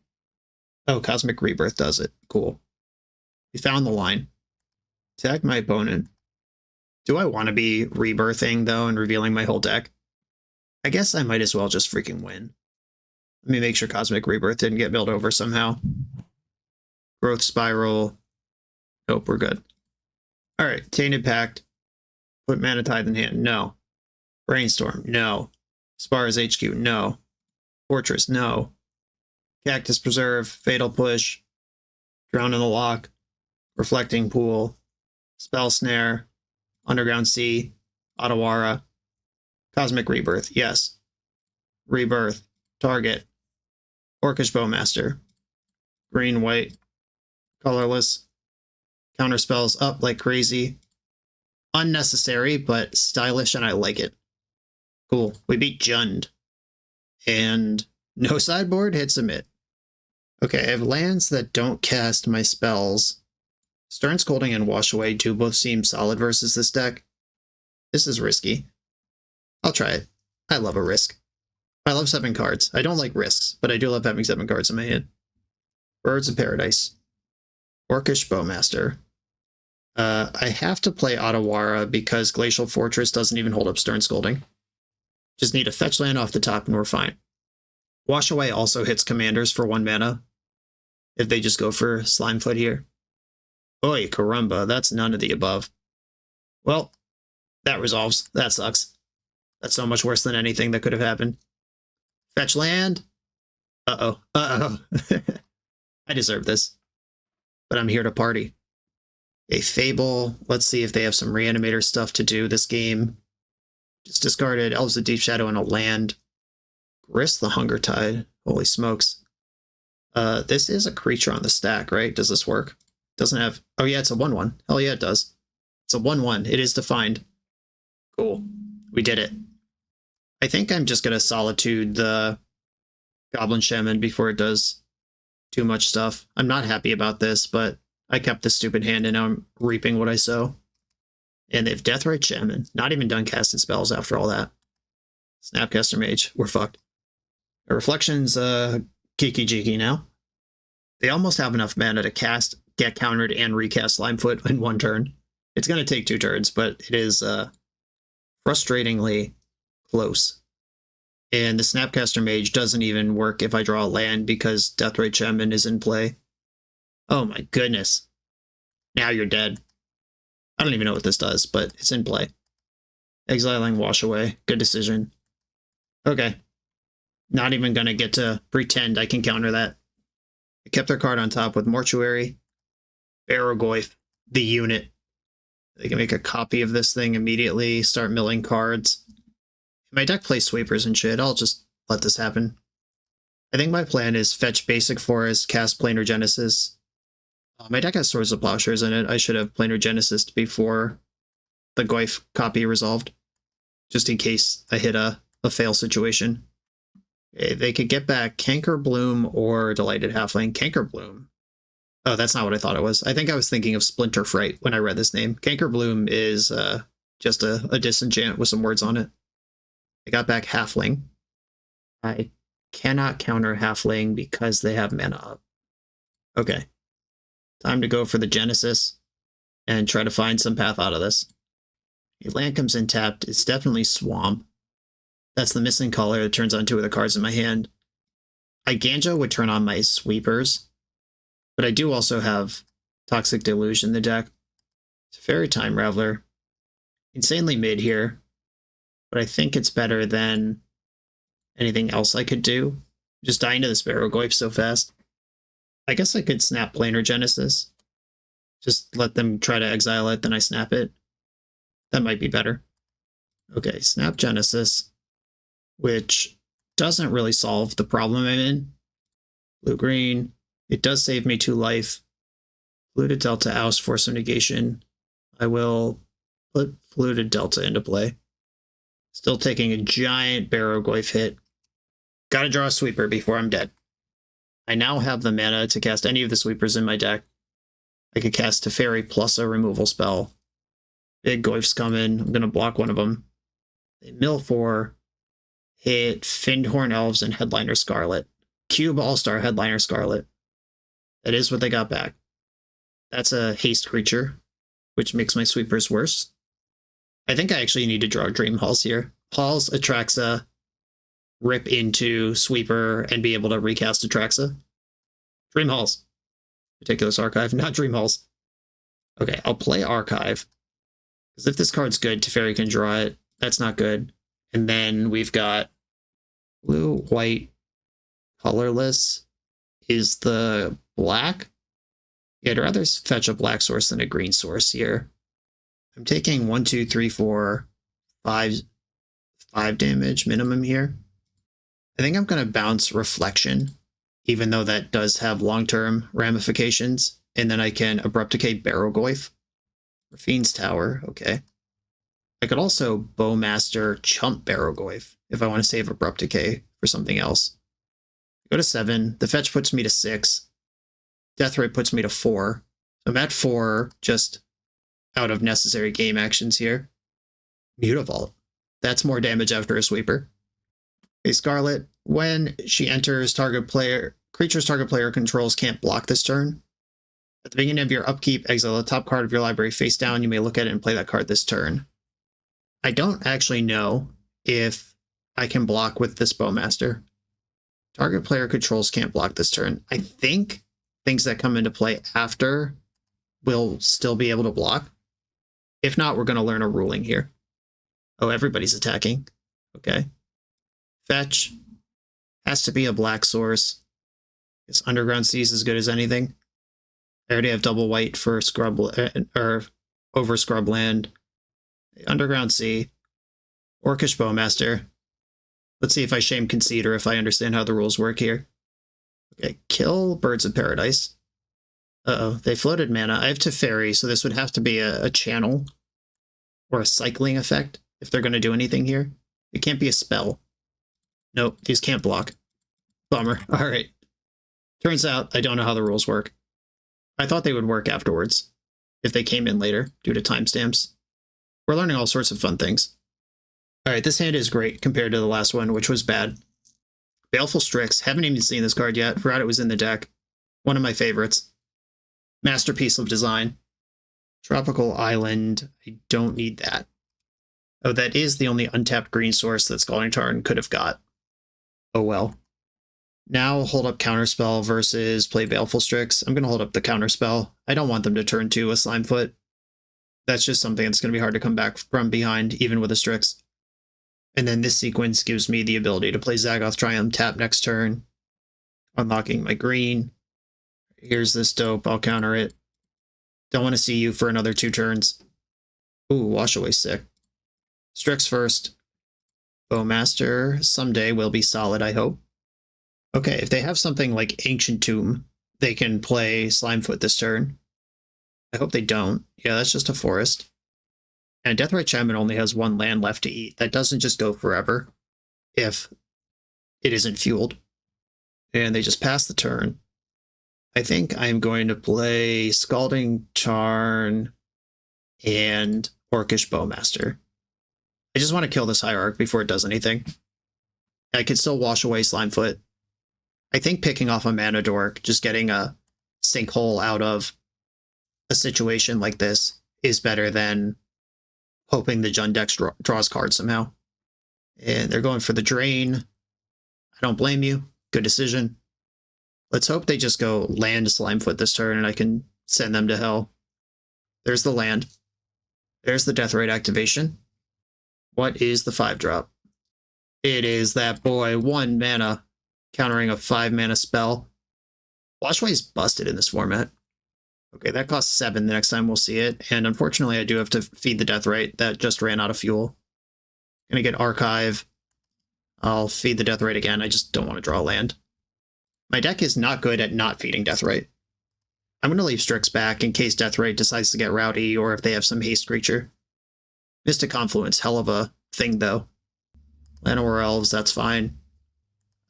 Oh, Cosmic Rebirth does it. Cool. We found the line. Attack my opponent. Do I want to be rebirthing, though, and revealing my whole deck? I guess I might as well just freaking win. Let me make sure Cosmic Rebirth didn't get milled over somehow. Growth Spiral. Nope, we're good. Alright, Tainted Pact. Put Mana Tithe in hand. No. Brainstorm. No. Spars HQ. No. Fortress. No. Cactus Preserve. Fatal Push. Drown in the Lock. Reflecting Pool. Spell Snare. Underground Sea. Otawara. Cosmic Rebirth. Yes. Rebirth. Target. Orcish Bowmaster. Green, white. Colorless. Counterspells up like crazy. Unnecessary, but stylish, and I like it. Cool. We beat Jund. And no sideboard, hit submit. Okay, I have lands that don't cast my spells. Stern Scolding and Wash Away do both seem solid versus this deck. This is risky. I'll try it. I love a risk. I love 7 cards. I don't like risks, but I do love having 7 cards in my hand. Birds of Paradise. Orcish Bowmaster. I have to play Otawara because Glacial Fortress doesn't even hold up Stern Scolding. Just need a fetch land off the top and we're fine. Wash Away also hits commanders for 1 mana. if they just go for Slimefoot here. Oy, caramba, that's none of the above. Well, that resolves. That sucks. That's so much worse than anything that could have happened. Fetch land. Uh-oh. Uh-oh. I deserve this. But I'm here to party. A Fable. Let's see if they have some Reanimator stuff to do this game. Just discarded Elves of Deep Shadow and a land. Grist the Hunger Tide. Holy smokes. This is a creature on the stack, right? Does this work? Doesn't have... Oh yeah, it's a 1/1. Hell yeah, it does. It's a 1/1. It is defined. Cool. We did it. I think I'm just going to Solitude the Goblin Shaman before it does too much stuff. I'm not happy about this, but I kept this stupid hand and now I'm reaping what I sow. And they have Deathrite Shaman. Not even done casting spells after all that. Snapcaster Mage. We're fucked. Reflection's Kiki Jiki now. They almost have enough mana to cast, get countered, and recast Slimefoot in one turn. It's going to take 2 turns, but it is frustratingly close. And the Snapcaster Mage doesn't even work if I draw a land because Deathrite Shaman is in play. Oh my goodness. Now you're dead. I don't even know what this does, but it's in play. Exiling Wash Away. Good decision. Okay. Not even going to get to pretend I can counter that. I kept their card on top with Mortuary. Barrogoyf. The unit. They can make a copy of this thing immediately, start milling cards. If my deck plays sweepers and shit, I'll just let this happen. I think my plan is fetch Basic Forest, cast Planar Genesis. My deck has Swords of Plowshares in it. I should have Planar Genesis before the Goyf copy resolved, just in case I hit a fail situation. Okay, they could get back Canker Bloom or Delighted Halfling. Canker Bloom. Oh, that's not what I thought it was. I think I was thinking of Splinter Fright when I read this name. Canker Bloom is just a disenchant with some words on it. I got back Halfling. I cannot counter Halfling because they have mana up. Okay. Time to go for the Genesis and try to find some path out of this. If land comes in tapped, it's definitely Swamp. That's the missing color. It turns on 2 of the cards in my hand. Ganja would turn on my sweepers, but I do also have Toxic Deluge in the deck. Fairy Time Reveler. Insanely mid here, but I think it's better than anything else I could do. Just dying to this Barrogoyf so fast. I guess I could snap Planar Genesis. Just let them try to exile it, then I snap it. That might be better. Okay, snap Genesis, which doesn't really solve the problem I'm in. Blue-green. It does save me 2 life. Polluted Delta Oust, Force of Negation. I will put Polluted Delta into play. Still taking a giant Barrogoyf hit. Gotta draw a sweeper before I'm dead. I now have the mana to cast any of the sweepers in my deck. I could cast Teferi plus a removal spell. Big Goyf's coming. I'm gonna block one of them. They mill 4. Hit Findhorn Elves and Headliner Scarlet. Cube All-Star Headliner Scarlet. That is what they got back. That's a haste creature, which makes my sweepers worse. I think I actually need to draw Dream Halls here. Halls, Atraxa, rip into Sweeper, and be able to recast Atraxa. Dream Halls. Meticulous Archive, not Dream Halls. Okay, I'll play Archive. Because if this card's good, Teferi can draw it. That's not good. And then we've got blue, white, colorless. Is the black? Yeah, I'd rather fetch a black source than a green source here. I'm taking 1, 2, 3, 4, 5 damage minimum here. I think I'm going to bounce Reflection, even though that does have long-term ramifications. And then I can Abrupt Decay Barrogoyf. Fiend's Tower, okay. I could also Bowmaster Chump Barrogoyf if I want to save Abrupt Decay for something else. Go to 7. The fetch puts me to 6. Deathrite puts me to 4. So I'm at 4 just out of necessary game actions here. Mutavault. That's more damage after a sweeper. A Scarlet. When she enters, creature's target player controls can't block this turn. At the beginning of your upkeep, exile the top card of your library face down. You may look at it and play that card this turn. I don't actually know if I can block with this Bowmaster. Target player controls can't block this turn. I think things that come into play after will still be able to block. If not, we're going to learn a ruling here. Oh, everybody's attacking. Okay. Fetch. Has to be a black source. It's Underground Sea is as good as anything. I already have double white for scrub or over scrub land. Underground Sea. Orcish Bowmaster. Let's see if I shame concede or if I understand how the rules work here. Okay, kill Birds of Paradise. Uh-oh, they floated mana. I have Teferi, so this would have to be a channel or a cycling effect if they're going to do anything here. It can't be a spell. Nope, these can't block. Bummer. All right. Turns out I don't know how the rules work. I thought they would work afterwards, if they came in later, due to timestamps. We're learning all sorts of fun things. All right, this hand is great compared to the last one, which was bad. Baleful Strix. Haven't even seen this card yet. Forgot it was in the deck. One of my favorites. Masterpiece of design. Tropical Island. I don't need that. Oh, that is the only untapped green source that Scalding Tarn could have got. Oh well. Now hold up Counterspell versus play Baleful Strix. I'm going to hold up the Counterspell. I don't want them to turn to a Slimefoot. That's just something that's going to be hard to come back from behind, even with a Strix. And then this sequence gives me the ability to play Zagoth Triumph, tap next turn, unlocking my green. Here's this dope, I'll counter it. Don't want to see you for another 2 turns. Ooh, Wash Away sick. Strix first. Bowmaster someday will be solid, I hope. Okay, if they have something like Ancient Tomb, they can play Slimefoot this turn. I hope they don't. Yeah, that's just a forest. And Deathrite Shaman only has 1 land left to eat. That doesn't just go forever if it isn't fueled. And they just pass the turn. I think I'm going to play Scalding Tarn and Orcish Bowmaster. I just want to kill this Hierarch before it does anything. I could still wash away Slimefoot. I think picking off a Mana Dork, just getting a sinkhole out of a situation like this is better than hoping the Jund deck draws cards somehow. And they're going for the drain. I don't blame you. Good decision. Let's hope they just go land Slimefoot this turn and I can send them to hell. There's the land. There's the Deathrite activation. What is the 5-drop? It is that boy, 1 mana, countering a 5 mana spell. Washway's busted in this format. Okay, that costs 7 the next time we'll see it, and unfortunately I do have to feed the Deathrite that just ran out of fuel. Gonna get Archive. I'll feed the Deathrite again, I just don't want to draw land. My deck is not good at not feeding Deathrite. I'm gonna leave Strix back in case Deathrite decides to get rowdy, or if they have some haste creature. Mystic Confluence, hell of a thing though. Llanowar Elves, that's fine.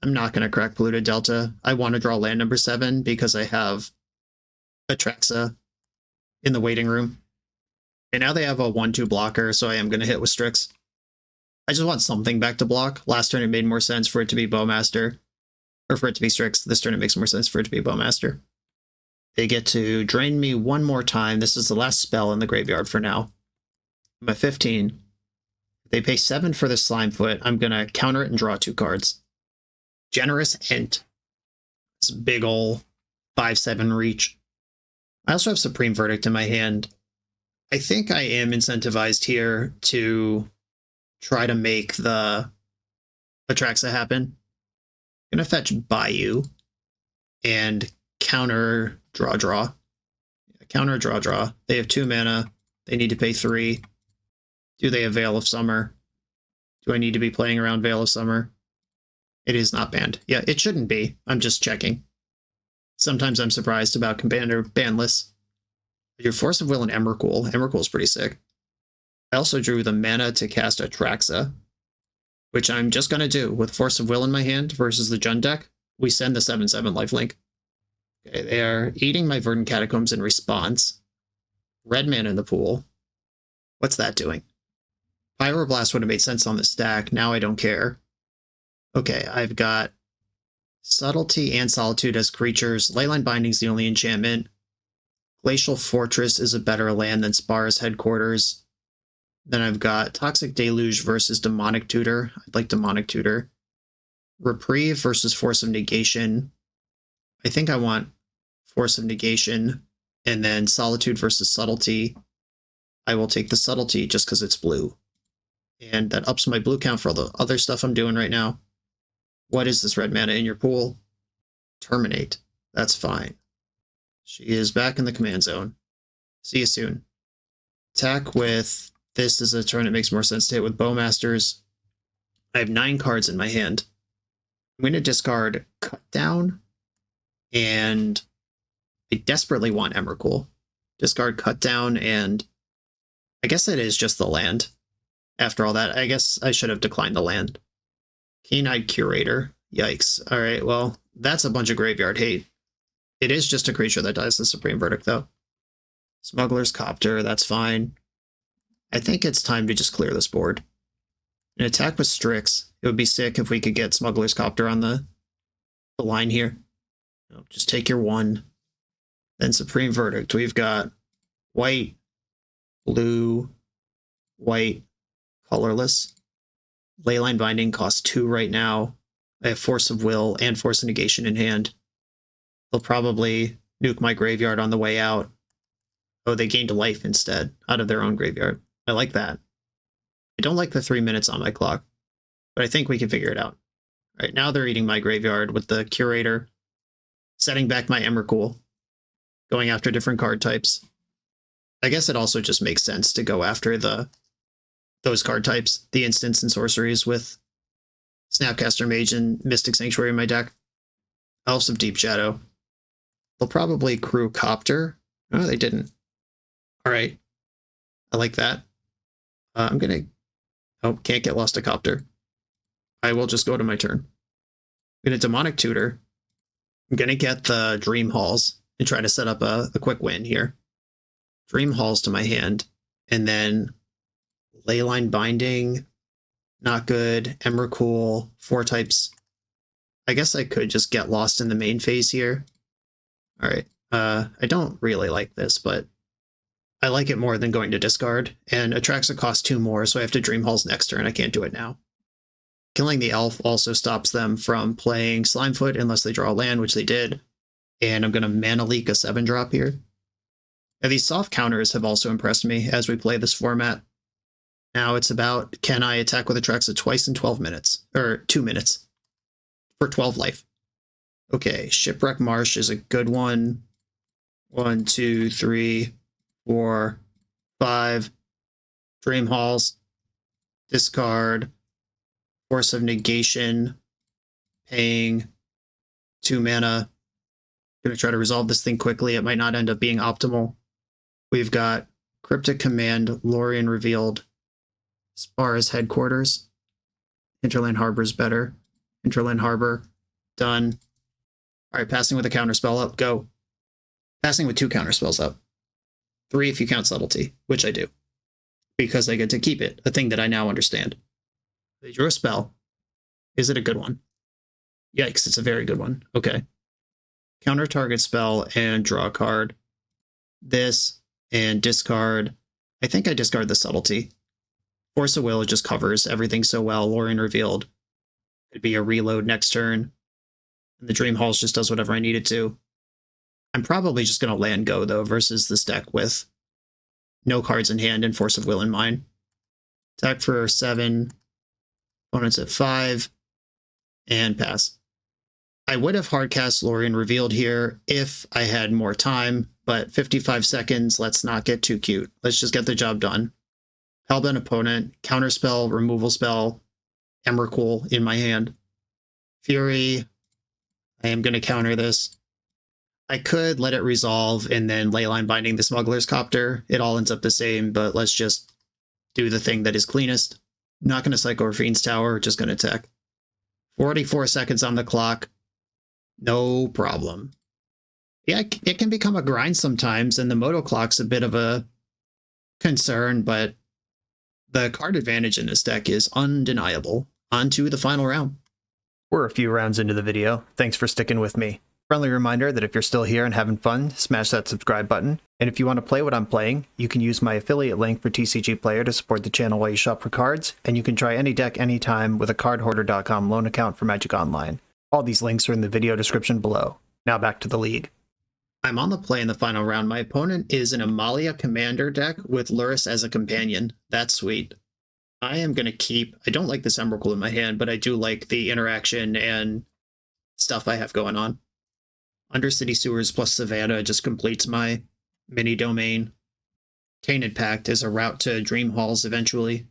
I'm not gonna crack Polluted Delta. I want to draw land number 7 because I have Atraxa in the waiting room. And now they have a 1-2 blocker, so I am going to hit with Strix. I just want something back to block. Last turn it made more sense for it to be Bowmaster. Or for it to be Strix. This turn it makes more sense for it to be Bowmaster. They get to drain me 1 more time. This is the last spell in the graveyard for now. I'm at 15. If they pay 7 for the Slimefoot, I'm going to counter it and draw 2 cards. Generous Ent. This big ol' 5/7 reach. I also have Supreme Verdict in my hand. I think I am incentivized here to try to make the Atraxa happen. I'm going to fetch Bayou and counter draw. Counter draw. They have 2 mana. They need to pay 3. Do they have Veil of Summer? Do I need to be playing around Veil of Summer? It is not banned. Yeah, it shouldn't be. I'm just checking. Sometimes I'm surprised about Commander ban lists. Your Force of Will and Emrakul. Emrakul's pretty sick. I also drew the mana to cast Atraxa, which I'm just going to do with Force of Will in my hand versus the Jund deck. We send the 7/7 lifelink. Okay, they are eating my Verdant Catacombs in response. Red mana in the pool. What's that doing? Pyroblast would have made sense on the stack. Now I don't care. Okay, I've got Subtlety and Solitude as creatures. Leyline Binding's the only enchantment. Glacial Fortress is a better land than Spar's Headquarters. Then I've got Toxic Deluge versus Demonic Tutor. I'd like Demonic Tutor. Reprieve versus Force of Negation. I think I want Force of Negation, and then Solitude versus Subtlety. I will take the Subtlety just because it's blue. And that ups my blue count for all the other stuff I'm doing right now. What is this red mana in your pool? Terminate. That's fine. She is back in the command zone. See you soon. Attack with... This is a turn it makes more sense to hit with Bowmasters. I have 9 cards in my hand. I'm going to discard Cut Down, and I desperately want Emrakul. Discard Cut Down, and I guess it is just the land. After all that, I guess I should have declined the land. Keen-Eyed Curator. Yikes. Alright, well, that's a bunch of graveyard hate. It is just a creature that dies the Supreme Verdict, though. Smuggler's Copter, that's fine. I think it's time to just clear this board. An attack with Strix. It would be sick if we could get Smuggler's Copter on the line here. Just take your 1. Then Supreme Verdict. We've got white, blue, white, colorless. Leyline Binding costs 2 right now. I have Force of Will and Force of Negation in hand. They'll probably nuke my graveyard on the way out. Oh, they gained a life instead, out of their own graveyard. I like that. I don't like the 3 minutes on my clock, but I think we can figure it out. All right, now they're eating my graveyard with the Curator, setting back my Emrakul, going after different card types. I guess it also just makes sense to go after those card types, the instants and sorceries with Snapcaster Mage and Mystic Sanctuary in my deck. Elves of Deep Shadow. They'll probably crew Copter. No, they didn't. All right. I like that. I'm going to... Oh, can't get lost to Copter. I will just go to my turn. I'm going to Demonic Tutor. I'm going to get the Dream Halls and try to set up a quick win here. Dream Halls to my hand. And then Leyline Binding. Not good. Emrakul. 4 types. I guess I could just get lost in the main phase here. All right. I don't really like this, but I like it more than going to discard. And Atraxa costs 2 more, so I have to Dream Halls next turn. I can't do it now. Killing the elf also stops them from playing Slimefoot unless they draw a land, which they did. And I'm going to Mana Leak a 7-drop here. Now, these soft counters have also impressed me as we play this format. Now it's about, can I attack with Atraxa twice in 12 minutes? Or 2 minutes. For 12 life. Okay, Shipwreck Marsh is a good one. 1, 2, 3, 4, 5. Dream Halls. Discard. Force of Negation. Paying 2 mana. Gonna try to resolve this thing quickly. It might not end up being optimal. We've got Cryptic Command, Lorien Revealed, Spara's Headquarters. Hinterland Harbor's better. Hinterland Harbor. Done. Alright, passing with a counterspell up. Go. Passing with 2 counterspells up. 3 if you count Subtlety, which I do. Because I get to keep it, a thing that I now understand. They drew a spell. Is it a good one? Yikes, it's a very good one. Okay. Counter target spell and draw a card. This and discard. I think I discard the Subtlety. Force of Will just covers everything so well. Lorien Revealed. It'd be a reload next turn. And the Dream Halls just does whatever I need it to. I'm probably just going to land go, though, versus this deck with no cards in hand and Force of Will in mind. Attack for 7. Opponents at 5. And pass. I would have hardcast Lorien Revealed here if I had more time, but 55 seconds, let's not get too cute. Let's just get the job done. Hellbent opponent, counterspell, removal spell, Emrakul in my hand. Fury, I am going to counter this. I could let it resolve and then Leyline Binding the Smuggler's Copter. It all ends up the same, but let's just do the thing that is cleanest. Not going to Psycho or Fiend's Tower, just going to attack. 44 seconds on the clock. No problem. Yeah, it can become a grind sometimes, and the Moto Clock's a bit of a concern, but the card advantage in this deck is undeniable. On to the final round. We're a few rounds into the video. Thanks for sticking with me. Friendly reminder that if you're still here and having fun, smash that subscribe button. And if you want to play what I'm playing, you can use my affiliate link for TCG Player to support the channel while you shop for cards, and you can try any deck anytime with a cardhoarder.com loan account for Magic Online. All these links are in the video description below. Now back to the league. I'm on the play in the final round. My opponent is an Amalia Commander deck with Lurrus as a companion. That's sweet. I am going to keep... I don't like this Emrakul in my hand, but I do like the interaction and stuff I have going on. Undercity Sewers plus Savannah just completes my mini domain. Tainted Pact is a route to Dream Halls eventually.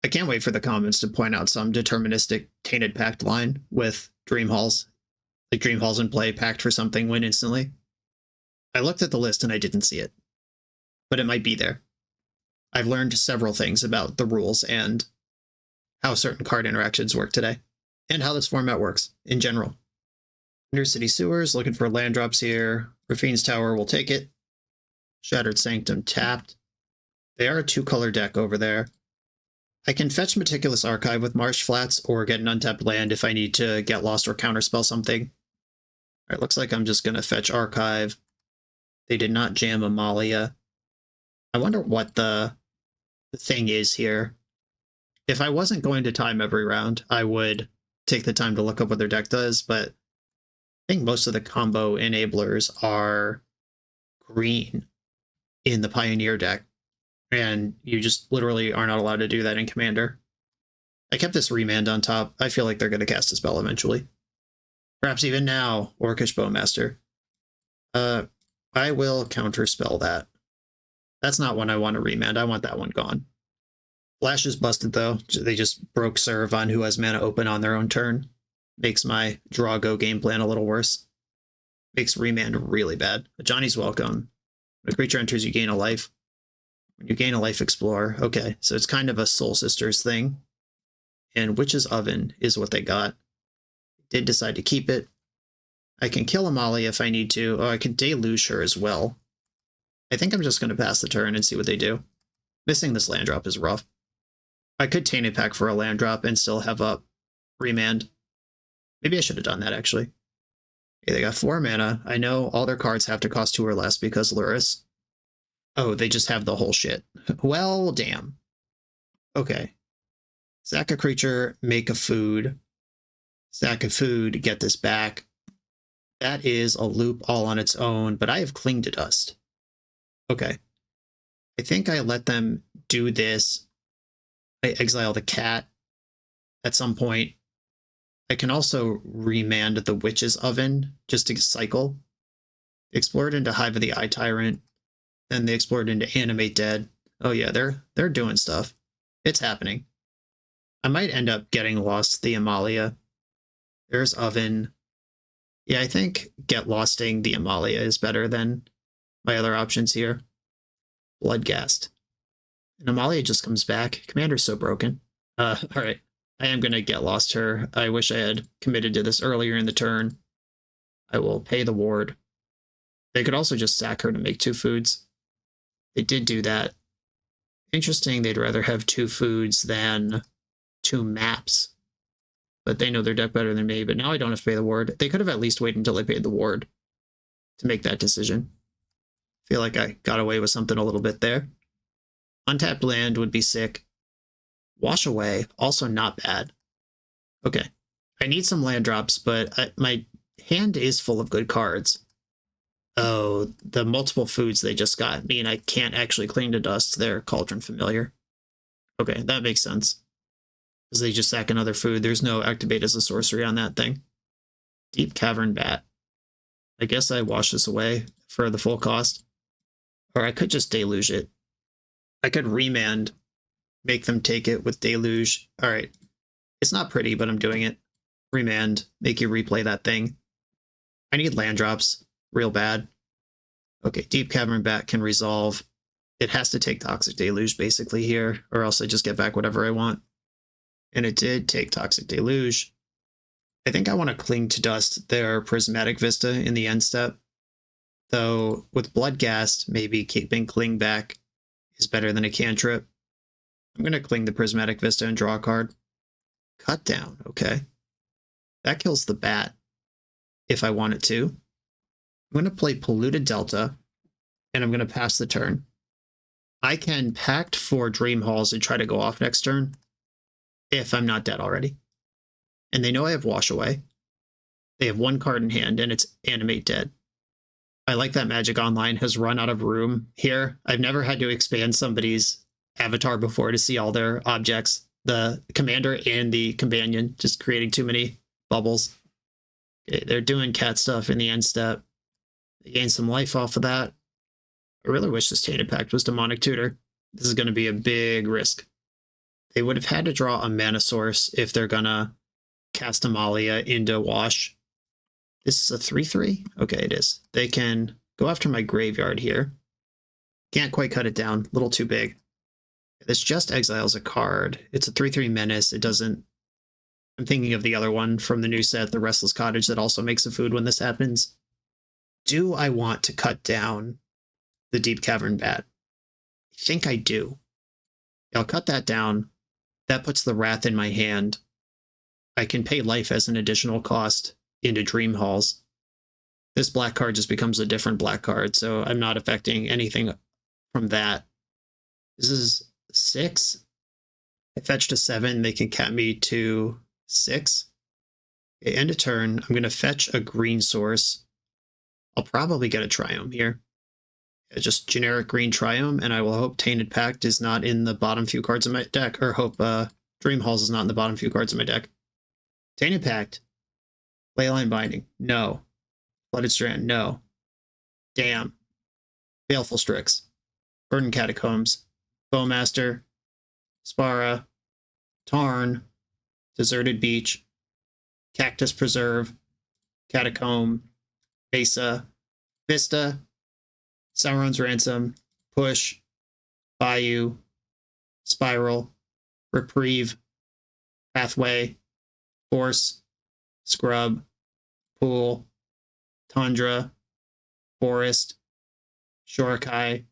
I can't wait for the comments to point out some deterministic Tainted Pact line with Dream Halls. Like Dream Halls in play, pact for something, win instantly. I looked at the list and I didn't see it. But it might be there. I've learned several things about the rules and how certain card interactions work today. And how this format works in general. Undercity Sewers, looking for land drops here. Rafine's Tower will take it. Shattered Sanctum tapped. They are a 2-color deck over there. I can fetch Meticulous Archive with Marsh Flats or get an untapped land if I need to get lost or counterspell something. Alright, looks like I'm just going to fetch Archive. They did not jam Amalia. I wonder what the thing is here. If I wasn't going to time every round, I would take the time to look up what their deck does, but I think most of the combo enablers are green in the Pioneer deck, and you just literally are not allowed to do that in Commander. I kept this Remand on top. I feel like they're going to cast a spell eventually. Perhaps even now, Orcish Bowmaster. I will counterspell that. That's not one I want to remand. I want that one gone. Flash is busted, though. They just broke serve on who has mana open on their own turn. Makes my draw-go game plan a little worse. Makes remand really bad. Johnny's welcome. When a creature enters, you gain a life. When you gain a life, explore. Okay, so it's kind of a Soul Sisters thing. And Witch's Oven is what they got. Did decide to keep it. I can kill Amalia if I need to. Oh, I can deluge her as well. I think I'm just going to pass the turn and see what they do. Missing this land drop is rough. I could Tainted Pact for a land drop and still have up Remand. Maybe I should have done that, actually. Okay, they got 4 mana. I know all their cards have to cost 2 or less because Lurrus. Oh, they just have the whole shit. Well, damn. Okay. Sack a creature, make a food. Sack a food, get this back. That is a loop all on its own, but I have Cling to Dust. Okay. I think I let them do this. I exile the cat at some point. I can also remand the Witch's Oven just to cycle. Explore it into Hive of the Eye Tyrant. Then they explore it into Animate Dead. Oh yeah, they're doing stuff. It's happening. I might end up getting lost the Amalia. There's Oven. Yeah, I think get losting the Amalia is better than my other options here. Bloodghast. And Amalia just comes back. Commander's so broken. Alright. I am going to get lost her. I wish I had committed to this earlier in the turn. I will pay the ward. They could also just sack her to make 2 foods. They did do that. Interesting, they'd rather have 2 foods than 2 maps. But they know their deck better than me, but now I don't have to pay the ward. They could have at least waited until I paid the ward to make that decision. Feel like I got away with something a little bit there. Untapped land would be sick. Wash Away, also not bad. Okay. I need some land drops, but my hand is full of good cards. Oh, the multiple foods they just got mean I can't actually Cling to Dust their Cauldron Familiar. Okay, that makes sense. Because they just sack another food. There's no Activate as a sorcery on that thing. Deep Cavern Bat. I guess I wash this away for the full cost. Or I could just Deluge it. I could remand, make them take it with Deluge. Alright. It's not pretty, but I'm doing it. Remand, make you replay that thing. I need land drops. Real bad. Okay, Deep Cavern Bat can resolve. It has to take Toxic Deluge basically here, or else I just get back whatever I want. And it did take Toxic Deluge. I think I want to Cling to Dust their Prismatic Vista in the end step. Though, with Bloodghast, maybe keeping Cling back is better than a cantrip. I'm going to Cling the Prismatic Vista and draw a card. Cut down, okay. That kills the bat, if I want it to. I'm going to play Polluted Delta, and I'm going to pass the turn. I can Pact for Dream Halls and try to go off next turn, if I'm not dead already. And they know I have Wash Away. They have 1 card in hand, and it's Animate Dead. I like that Magic Online has run out of room here. I've never had to expand somebody's avatar before to see all their objects. The commander and the companion just creating too many bubbles. Okay, they're doing cat stuff in the end step. They gain some life off of that. I really wish this Tainted Pact was Demonic Tutor. This is going to be a big risk. They would have had to draw a mana source if they're going to cast Amalia into Wash. This is a 3/3? Okay, it is. They can go after my graveyard here. Can't quite cut it down. A little too big. This just exiles a card. It's a 3/3 menace. It doesn't... I'm thinking of the other one from the new set, the Restless Cottage, that also makes a food when this happens. Do I want to cut down the Deep Cavern Bat? I think I do. I'll cut that down. That puts the Wrath in my hand. I can pay life as an additional cost into Dream Halls. This black card just becomes a different black card, so I'm not affecting anything from that. This is 6. I fetched a 7. They can cap me to 6. Okay, end of turn. I'm going to fetch a green source. I'll probably get a Triome here. Just generic green Triome, and I will hope Tainted Pact is not in the bottom few cards of my deck, or hope Dream Halls is not in the bottom few cards of my deck. Tainted Pact. Leyline Binding. No. Flooded Strand. No. Damn. Baleful Strix. Verdant Catacombs. Bowmaster. Spara. Tarn. Deserted Beach. Cactus Preserve. Catacomb. Mesa. Vista. Sauron's Ransom. Push. Bayou. Spiral. Reprieve. Pathway. Force. Scrub. Pool. Tundra. Forest. Shorakai.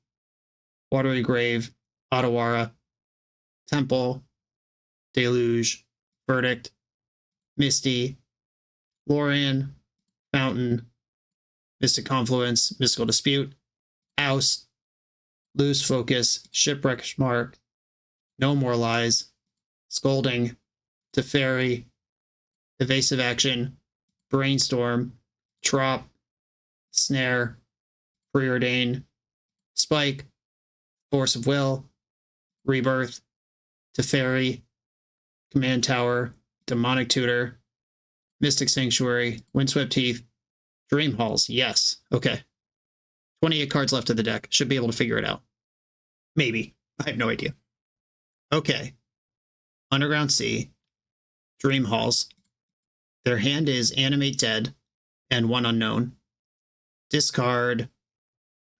Watery Grave. Otawara. Temple. Deluge. Verdict. Misty. Lorian. Fountain. Mystic Confluence. Mystical Dispute. Oust. Lose Focus. Shipwreck Mark. No More Lies. Scolding. Teferi. Evasive Action. Brainstorm. Trop. Snare. Preordain. Spike. Force of Will. Rebirth. Teferi. Command Tower. Demonic Tutor. Mystic Sanctuary. Windswept Heath. Dream Halls. Yes. Okay. 28 cards left of the deck. Should be able to figure it out. Maybe. I have no idea. Okay. Underground Sea. Dream Halls. Their hand is Animate Dead and 1 unknown. Discard.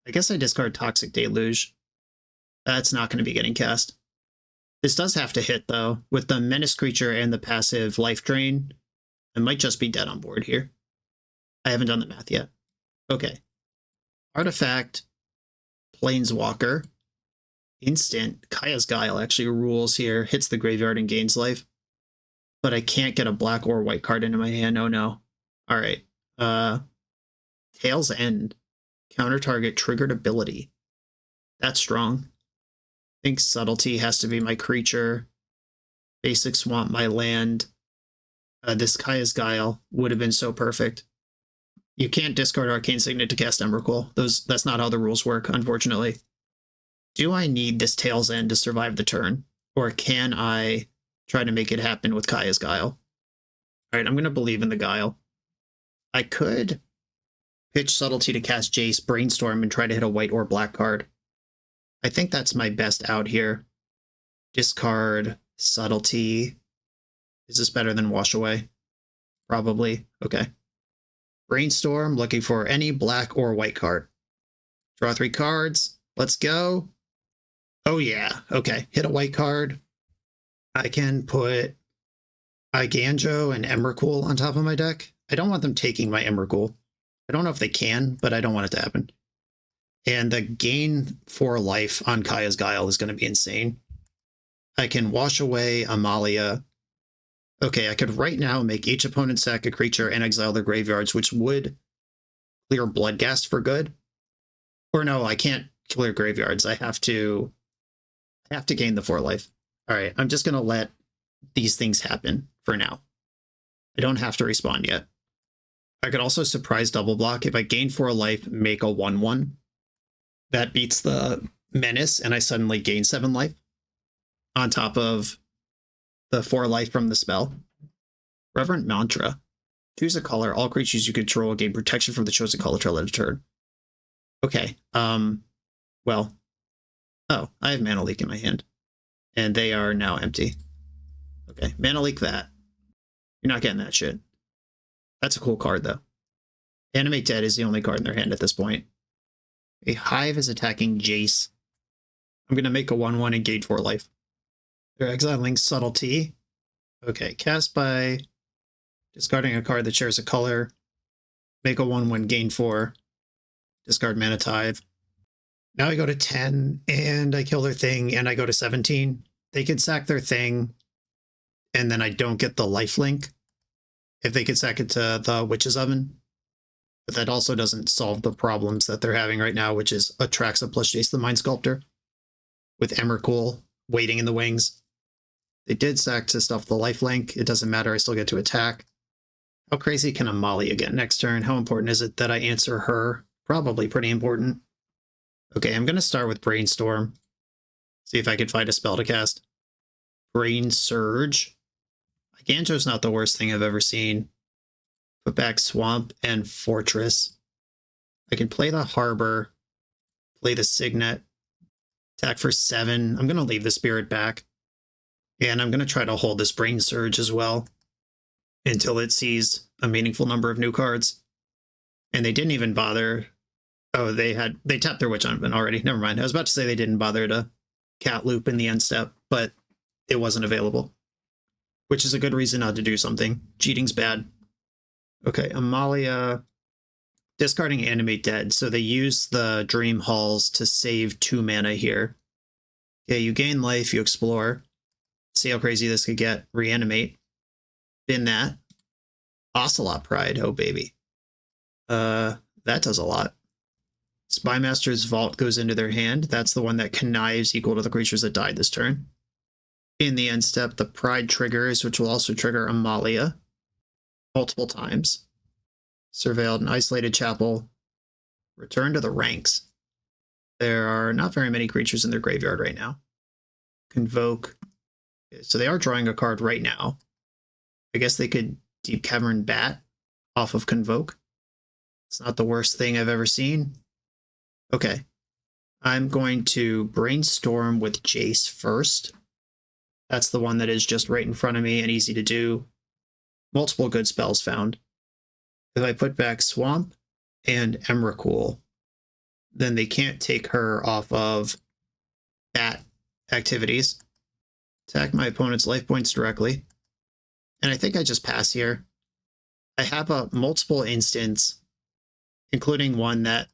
I guess I discard Toxic Deluge. That's not going to be getting cast. This does have to hit, though. With the Menace Creature and the passive Life Drain, I might just be dead on board here. I haven't done the math yet. Okay. Artifact. Planeswalker. Instant. Kaya's Guile actually rules here. Hits the graveyard and gains life. But I can't get a black or white card into my hand. Oh no. Alright. Tail's End. Counter target triggered ability. That's strong. I think Subtlety has to be my creature. Basic Swamp my land. This Kaya's Guile would have been so perfect. You can't discard Arcane Signet to cast Emrakul. That's not how the rules work, unfortunately. Do I need this Tail's End to survive the turn? Or can I try to make it happen with Kaya's Guile? Alright, I'm going to believe in the Guile. I could pitch Subtlety to cast Jace, Brainstorm, and try to hit a white or black card. I think that's my best out here. Discard Subtlety. Is this better than Wash Away? Probably. Okay. Brainstorm, looking for any black or white card. Draw 3 cards. Let's go. Oh yeah. Okay. Hit a white card. I can put Iganjo and Emrakul on top of my deck. I don't want them taking my Emrakul. I don't know if they can, but I don't want it to happen. And the gain 4 life on Kaya's Guile is going to be insane. I can Wash Away Amalia. Okay, I could right now make each opponent sack a creature and exile their graveyards, which would clear Bloodghast for good. Or no, I can't clear graveyards. I have to gain the 4 life. All right, I'm just going to let these things happen for now. I don't have to respond yet. I could also surprise double block. If I gain 4 life, make a 1/1. That beats the menace, and I suddenly gain 7 life on top of the 4 life from the spell. Reverent Mantra. Choose a color. All creatures you control gain protection from the chosen color till end of turn. Okay. Well. Oh, I have Mana Leak in my hand. And they are now empty. Okay. Mana Leak that. You're not getting that shit. That's a cool card, though. Animate Dead is the only card in their hand at this point. A Hive is attacking Jace. I'm going to make a 1/1 and gain 4 life. They're exiling Subtlety. Okay, cast by discarding a card that shares a color. Make a 1/1, gain 4. Discard Mana Tithe. Now I go to 10, and I kill their thing, and I go to 17. They can sack their thing, and then I don't get the lifelink if they could sack it to the Witch's Oven. But that also doesn't solve the problems that they're having right now, which is Atraxa plus Jace the Mind Sculptor with Emrakul waiting in the wings. They did sack to stuff the lifelink. It doesn't matter. I still get to attack. How crazy can Amalia get next turn? How important is it that I answer her? Probably pretty important. Okay, I'm going to start with Brainstorm. See if I can find a spell to cast. Brain Surge. Ganjo's not the worst thing I've ever seen. Put back Swamp and Fortress. I can play the Harbor. Play the Signet. Attack for 7. I'm going to leave the Spirit back. And I'm going to try to hold this Brain Surge as well until it sees a meaningful number of new cards. And they didn't even bother. Oh, they tapped their Witch Oven already. Never mind. I was about to say they didn't bother to Cat Loop in the end step, but it wasn't available. Which is a good reason not to do something. Cheating's bad. Okay, Amalia discarding Animate Dead. So they use the Dream Halls to save 2 mana here. Okay, you gain life, you explore. See how crazy this could get. Reanimate. Bin that. Ocelot Pride. Oh, baby. That does a lot. Spymaster's Vault goes into their hand. That's the one that connives equal to the creatures that died this turn. In the end step, the Pride triggers, which will also trigger Amalia multiple times. Surveilled an isolated chapel. Return to the ranks. There are not very many creatures in their graveyard right now. Convoke. So they are drawing a card right now. I guess they could Deep Cavern Bat off of Convoke. It's not the worst thing I've ever seen. Okay. I'm going to Brainstorm with Jace first. That's the one that is just right in front of me and easy to do. Multiple good spells found. If I put back Swamp and Emrakul, then they can't take her off of Bat activities. Attack my opponent's life points directly. And I think I just pass here. I have a multiple instance, including one that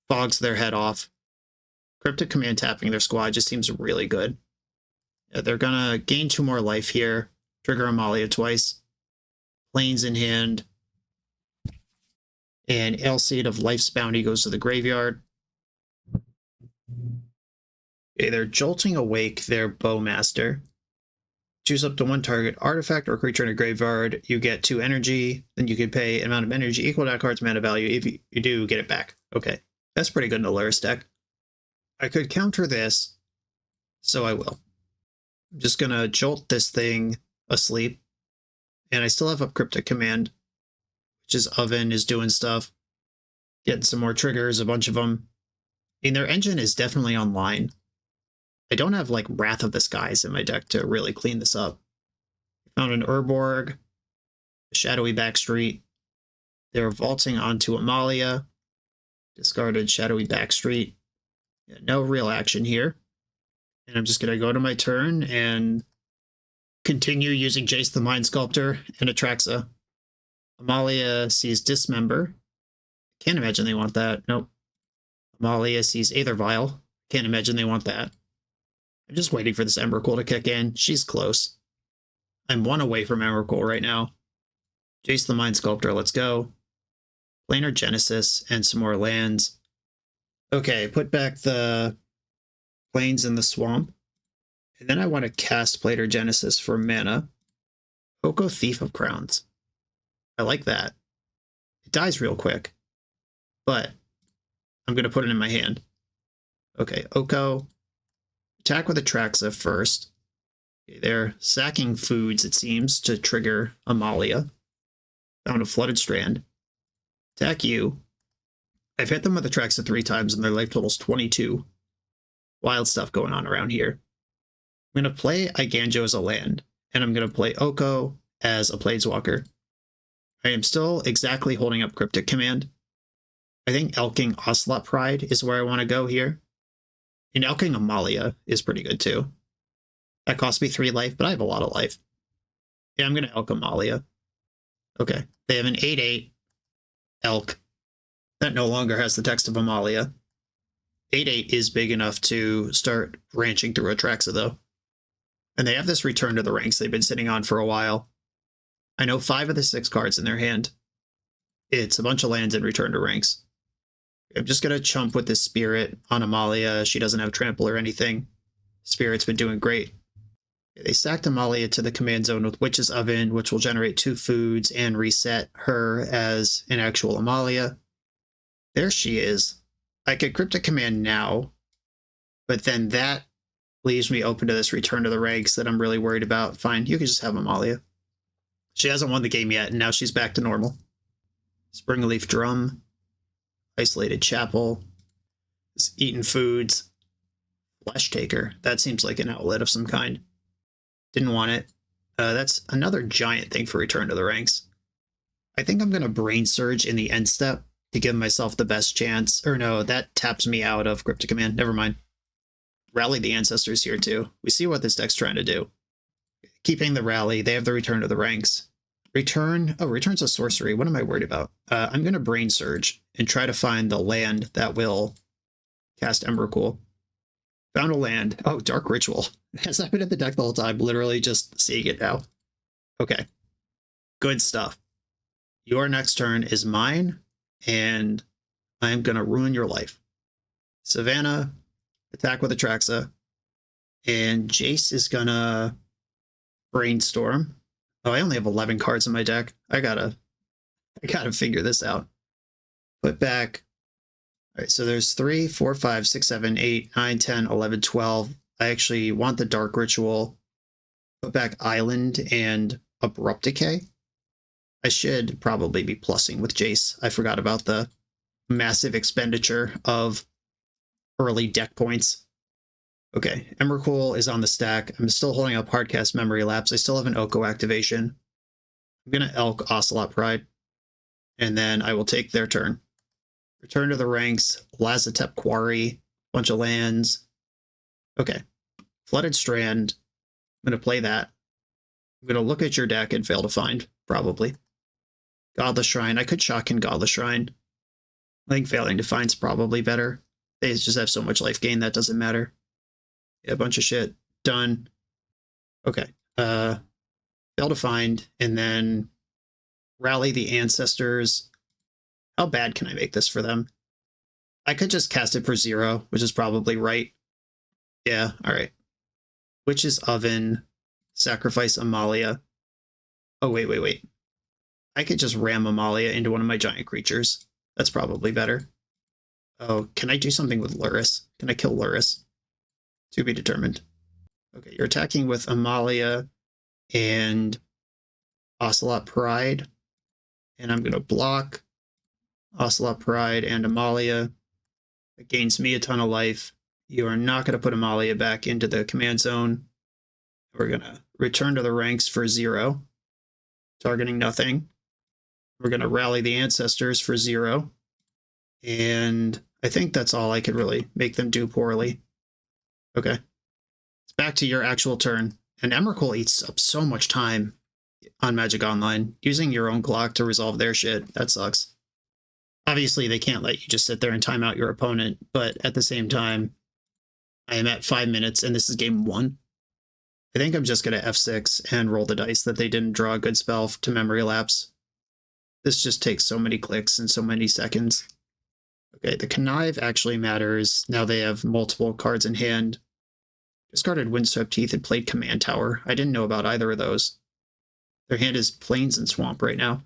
fogs their head off. Cryptic Command tapping their squad just seems really good. They're gonna gain 2 more life here. Trigger Amalia twice. Plains in hand. And Ailseed of Life's Bounty goes to the graveyard. Okay, they're jolting awake their Bowmaster. Choose up to 1 target artifact or creature in a graveyard. You get 2 energy. Then you can pay an amount of energy equal to that card's mana value. If you do, get it back. Okay, that's pretty good in a Luris deck. I could counter this, so I will. I'm just going to jolt this thing asleep. And I still have up Cryptic Command, which is Oven is doing stuff. Getting some more triggers, a bunch of them. I mean, their engine is definitely online. I don't have, like, Wrath of the Skies in my deck to really clean this up. Found an Urborg, a Shadowy Backstreet. They're vaulting onto Amalia. Discarded Shadowy Backstreet. Yeah, no real action here. And I'm just going to go to my turn and continue using Jace the Mind Sculptor and Atraxa. Amalia sees Dismember. Can't imagine they want that. Nope. Amalia sees Aethervial. Can't imagine they want that. I'm just waiting for this Emrakul to kick in. She's close. I'm 1 away from Emrakul right now. Jace the Mind Sculptor, let's go. Planar Genesis and some more lands. Okay, put back the Plains in the Swamp. And then I want to cast Planar Genesis for mana. Oko Thief of Crowns. I like that. It dies real quick, but I'm going to put it in my hand. Okay, Oko. Attack with Atraxa first. Okay, they're sacking foods, it seems, to trigger Amalia. Found a Flooded Strand. Attack you. I've hit them with Atraxa 3 times and their life total's 22. Wild stuff going on around here. I'm going to play Iganjo as a land, and I'm going to play Oko as a Planeswalker. I am still exactly holding up Cryptic Command. I think Elking Ocelot Pride is where I want to go here. And Elking Amalia is pretty good too. That cost me 3 life, but I have a lot of life. Yeah, I'm going to Elk Amalia. Okay, they have an 8/8 Elk that no longer has the text of Amalia. 8/8 is big enough to start ranching through Atraxa though. And they have this Return to the Ranks they've been sitting on for a while. I know 5 of the 6 cards in their hand. It's a bunch of lands and Return to Ranks. I'm just going to chump with this Spirit on Amalia. She doesn't have Trample or anything. Spirit's been doing great. They stacked Amalia to the command zone with Witch's Oven, which will generate 2 foods and reset her as an actual Amalia. There she is. I could Cryptic Command now, but then that leaves me open to this Return to the Ranks that I'm really worried about. Fine, you can just have Amalia. She hasn't won the game yet, and now she's back to normal. Springleaf Drum. Isolated Chapel. Eaten Foods. Flesh Taker. That seems like an outlet of some kind. Didn't want it. That's another giant thing for Return to the Ranks. I think I'm going to Brain Surge in the end step to give myself the best chance. Or no, that taps me out of Cryptic Command. Never mind. Rally the Ancestors here too. We see what this deck's trying to do. Keeping the Rally. They have the Return to the Ranks. Return's a sorcery. What am I worried about? I'm going to Brain Surge and try to find the land that will cast Emrakul. Found a land. Oh, Dark Ritual. Has that been in the deck the whole time? Literally just seeing it now. Okay. Good stuff. Your next turn is mine, and I am going to ruin your life. Savannah, attack with Atraxa, and Jace is going to Brainstorm. Oh, I only have 11 cards in my deck. I gotta figure this out. Put back. All right, so there's 3, 4, 5, 6, 7, 8, 9, 10, 11, 12. I actually want the Dark Ritual. Put back Island and Abrupt Decay. I should probably be plussing with Jace. I forgot about the massive expenditure of early deck points. Okay, Emrakul is on the stack. I'm still holding up Hardcast Memory Lapse. I still have an Oko activation. I'm going to Elk Ocelot Pride, and then I will take their turn. Return to the Ranks, Lazatep Quarry, bunch of lands. Okay, Flooded Strand. I'm going to play that. I'm going to look at your deck and fail to find, probably. Godless Shrine. I could shock in Godless Shrine. I think failing to find's probably better. They just have so much life gain, that doesn't matter. Yeah, a bunch of shit. Done. Okay. Fail to find, and then Rally the Ancestors. How bad can I make this for them? I could just cast it for 0, which is probably right. Yeah, alright. Witch's Oven. Sacrifice Amalia. Oh, wait. I could just ram Amalia into one of my giant creatures. That's probably better. Oh, can I do something with Luris? Can I kill Luris? To be determined. Okay, you're attacking with Amalia and Ocelot Pride. And I'm going to block Ocelot Pride and Amalia. It gains me a ton of life. You are not going to put Amalia back into the command zone. We're going to Return to the Ranks for 0. Targeting nothing. We're going to Rally the Ancestors for 0. And I think that's all I could really make them do poorly. Okay. It's back to your actual turn. And Emrakul eats up so much time on Magic Online. Using your own clock to resolve their shit, that sucks. Obviously, they can't let you just sit there and time out your opponent, but at the same time, I am at 5 minutes and this is game 1. I think I'm just going to F6 and roll the dice that they didn't draw a good spell to Memory Lapse. This just takes so many clicks and so many seconds. Okay, the Connive actually matters. Now they have multiple cards in hand. Discarded Windswept Teeth and played Command Tower. I didn't know about either of those. Their hand is Plains and Swamp right now.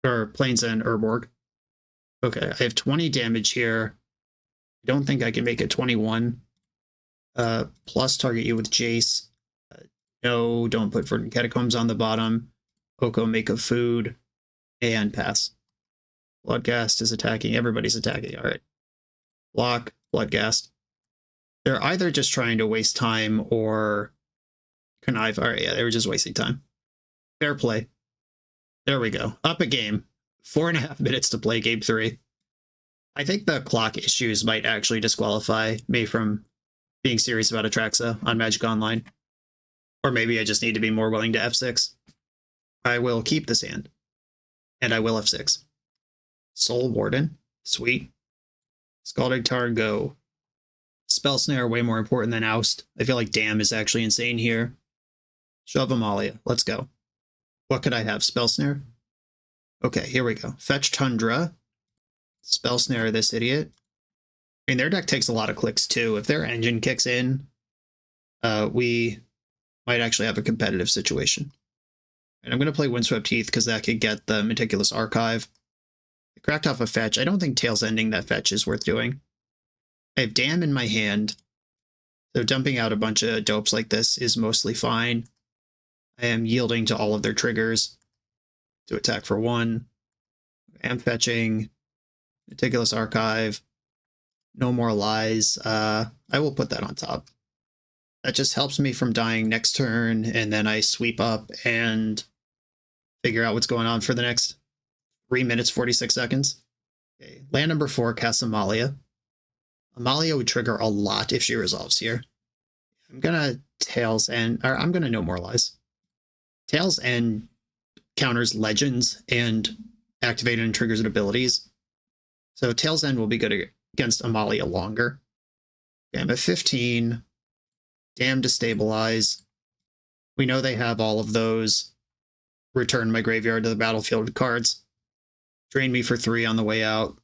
or Plains and Urborg. Okay, I have 20 damage here. I don't think I can make it 21. Plus target you with Jace. No, don't put Verdant Catacombs on the bottom. Oko, make a food, and pass. Bloodghast is attacking. Everybody's attacking. All right. Block, Bloodghast. They're either just trying to waste time or connive. All right, yeah, they were just wasting time. Fair play. There we go. Up a game. 4.5 minutes to play game 3. I think the clock issues might actually disqualify me from being serious about Atraxa on Magic Online. Or maybe I just need to be more willing to F6. I will keep this hand. And I will F6. Soul Warden. Sweet. Scalding Tarn, go. Spell Snare, way more important than Oust. I feel like Damn is actually insane here. Shove Amalia. Let's go. What could I have? Spell Snare? Okay, here we go. Fetch Tundra. Spell Snare this idiot. I mean, their deck takes a lot of clicks too. If their engine kicks in, we might actually have a competitive situation. And I'm going to play Windswept Heath because that could get the Meticulous Archive. I cracked off a fetch. I don't think Tails Ending that fetch is worth doing. I have Damn in my hand, so dumping out a bunch of dopes like this is mostly fine. I am yielding to all of their triggers to attack for 1. I am fetching Meticulous Archive. No more lies. I will put that on top. That just helps me from dying next turn, and then I sweep up and figure out what's going on for the next 3 minutes, 46 seconds. Okay. Land number 4, cast Amalia. Amalia would trigger a lot if she resolves here. I'm gonna Tails End, or I'm gonna No More Lies. Tails End counters Legends and activated and triggers abilities. So Tails End will be good against Amalia longer. Okay, I'm at 15. Damn, Destabilize. We know they have all of those. Return my graveyard to the battlefield cards. Drain me for 3 on the way out.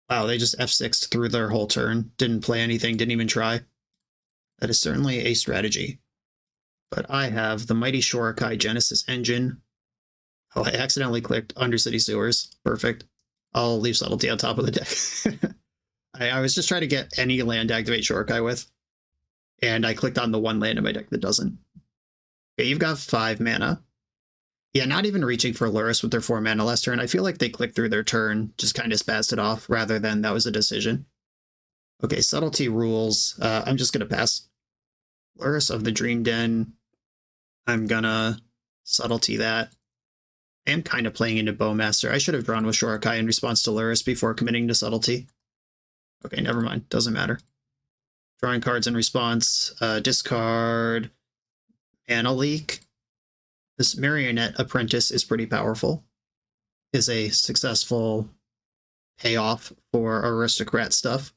Wow, they just F6'd through their whole turn. Didn't play anything, didn't even try. That is certainly a strategy. But I have the Mighty Shorikai Genesis Engine. Oh, I accidentally clicked Undercity Sewers. Perfect. I'll leave Subtlety on top of the deck. I was just trying to get any land to activate Shorikai with. And I clicked on the one land in my deck that doesn't. Okay, you've got 5 mana. Yeah, not even reaching for Lurrus with their 4 mana last turn. I feel like they clicked through their turn, just kind of spazzed it off, rather than that was a decision. Okay, Subtlety rules. I'm just going to pass. Lurrus of the Dream Den. I'm going to Subtlety that. I am kind of playing into Bowmaster. I should have drawn with Shorikai in response to Lurrus before committing to Subtlety. Okay, never mind. Doesn't matter. Drawing cards in response. Discard. Mana Leak. This Marionette Apprentice is pretty powerful. Is a successful payoff for Aristocrat stuff.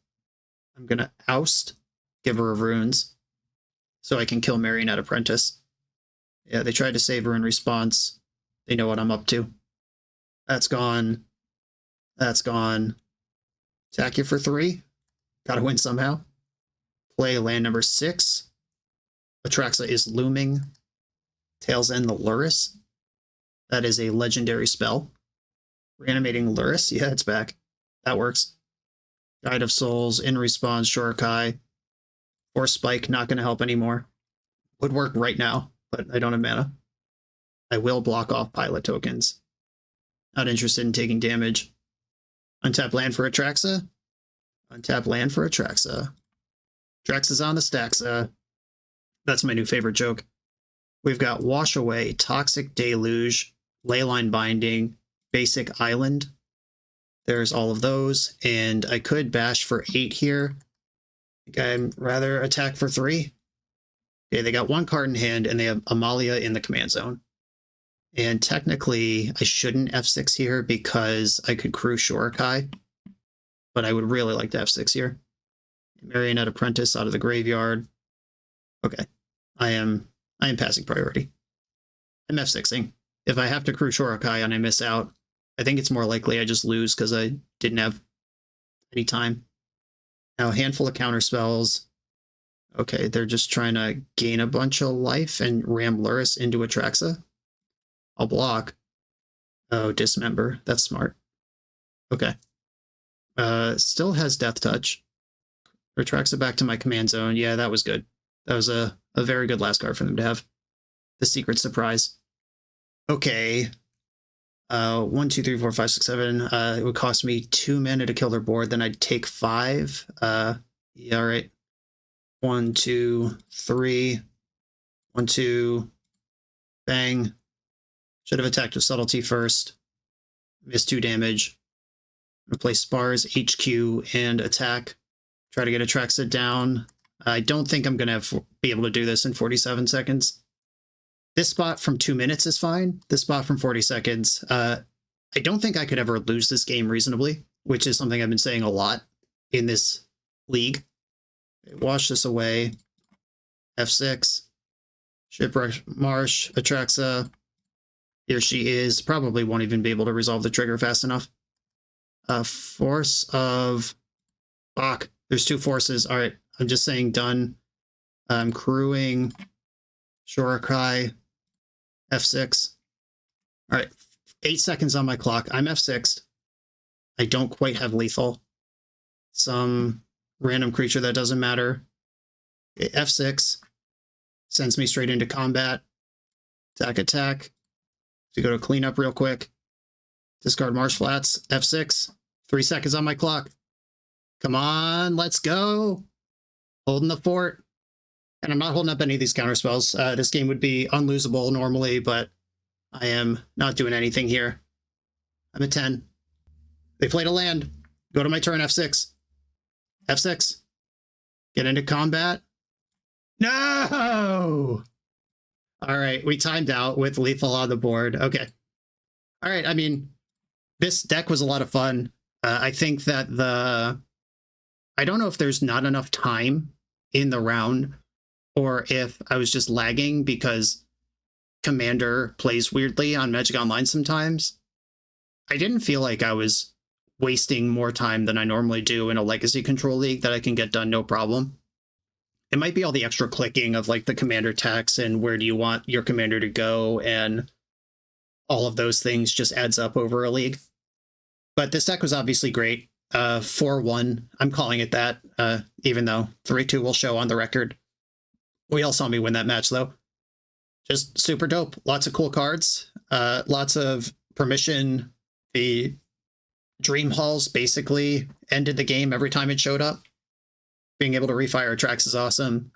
I'm going to Oust Giver of Runes so I can kill Marionette Apprentice. Yeah, they tried to save her in response. They know what I'm up to. That's gone. That's gone. Attack you for 3. Gotta win somehow. Play land number 6. Atraxa is looming. Tails End the Lurrus. That is a legendary spell. Reanimating Lurrus. Yeah, it's back. That works. Guide of Souls, in response, Shorikai. Or Spike, not going to help anymore. Would work right now, but I don't have mana. I will block off pilot tokens. Not interested in taking damage. Untap land for Atraxa. Untap land for Atraxa. Atraxa's on the Staxa. That's my new favorite joke. We've got Wash Away, Toxic Deluge, Leyline Binding, Basic Island. There's all of those, and I could bash for 8 here. I think I'd rather attack for 3. Okay, they got 1 card in hand, and they have Amalia in the command zone. And technically, I shouldn't F6 here because I could crew Shorikai, but I would really like to F6 here. Marionette Apprentice out of the graveyard. Okay, I am passing priority. I'm F6ing. If I have to crew Shorikai and I miss out, I think it's more likely I just lose because I didn't have any time. Now, a handful of counter spells. Okay, they're just trying to gain a bunch of life and ram Lurrus into Atraxa. I'll block. Oh, dismember. That's smart. Okay. Still has death touch. Retracts it back to my command zone. Yeah, that was good. That was a very good last card for them to have. The secret surprise. Okay. 1, 2, 3, 4, 5, 6, 7. It would cost me 2 mana to kill their board. Then I'd take 5. Yeah, all right. 1, 2, 3. 1, 2. Bang. Should have attacked with subtlety first. Missed 2 damage. I'm gonna play Spars, HQ, and attack. Try to get Atraxa down. I don't think I'm gonna be able to do this in 47 seconds. This spot from 2 minutes is fine. This spot from 40 seconds. I don't think I could ever lose this game reasonably, which is something I've been saying a lot in this league. Wash this away. F6. Shipwreck Marsh. Atraxa. Here she is. Probably won't even be able to resolve the trigger fast enough. Force of... Fuck. There's 2 forces. All right. I'm just saying done. I'm crewing. Shorakai. F6. All right. 8 seconds on my clock. I'm F6. I don't quite have lethal. Some random creature that doesn't matter. F6. Sends me straight into combat. Attack, attack. To go to cleanup real quick. Discard Marsh Flats. F6. 3 seconds on my clock. Come on, let's go. Holding the fort. And I'm not holding up any of these counterspells. This game would be unlosable normally, but I am not doing anything here. I'm at 10. They played a land. Go to my turn, F6. F6. Get into combat. No! All right, we timed out with lethal on the board. Okay. All right, I mean, this deck was a lot of fun. I think that I don't know if there's not enough time in the round or if I was just lagging because Commander plays weirdly on Magic Online sometimes. I didn't feel like I was wasting more time than I normally do in a Legacy Control League that I can get done no problem. It might be all the extra clicking of like the Commander text and where do you want your Commander to go, and all of those things just adds up over a league. But this deck was obviously great. 4-1, I'm calling it that, even though 3-2 will show on the record. We all saw me win that match, though. Just super dope. Lots of cool cards. Lots of permission. The Dream Halls basically ended the game every time it showed up. Being able to refire Atraxa is awesome.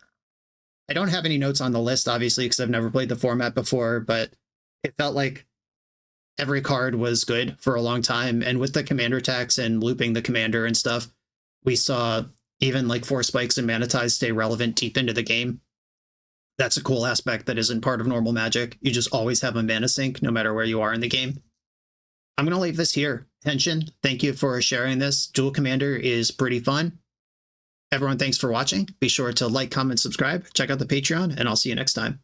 I don't have any notes on the list, obviously, because I've never played the format before, but it felt like every card was good for a long time. And with the commander tax and looping the commander and stuff, we saw even like Force Spikes and Mana Ties stay relevant deep into the game. That's a cool aspect that isn't part of normal Magic. You just always have a mana sink no matter where you are in the game. I'm going to leave this here. Henshin, thank you for sharing this. Duel Commander is pretty fun. Everyone, thanks for watching. Be sure to like, comment, subscribe, check out the Patreon, and I'll see you next time.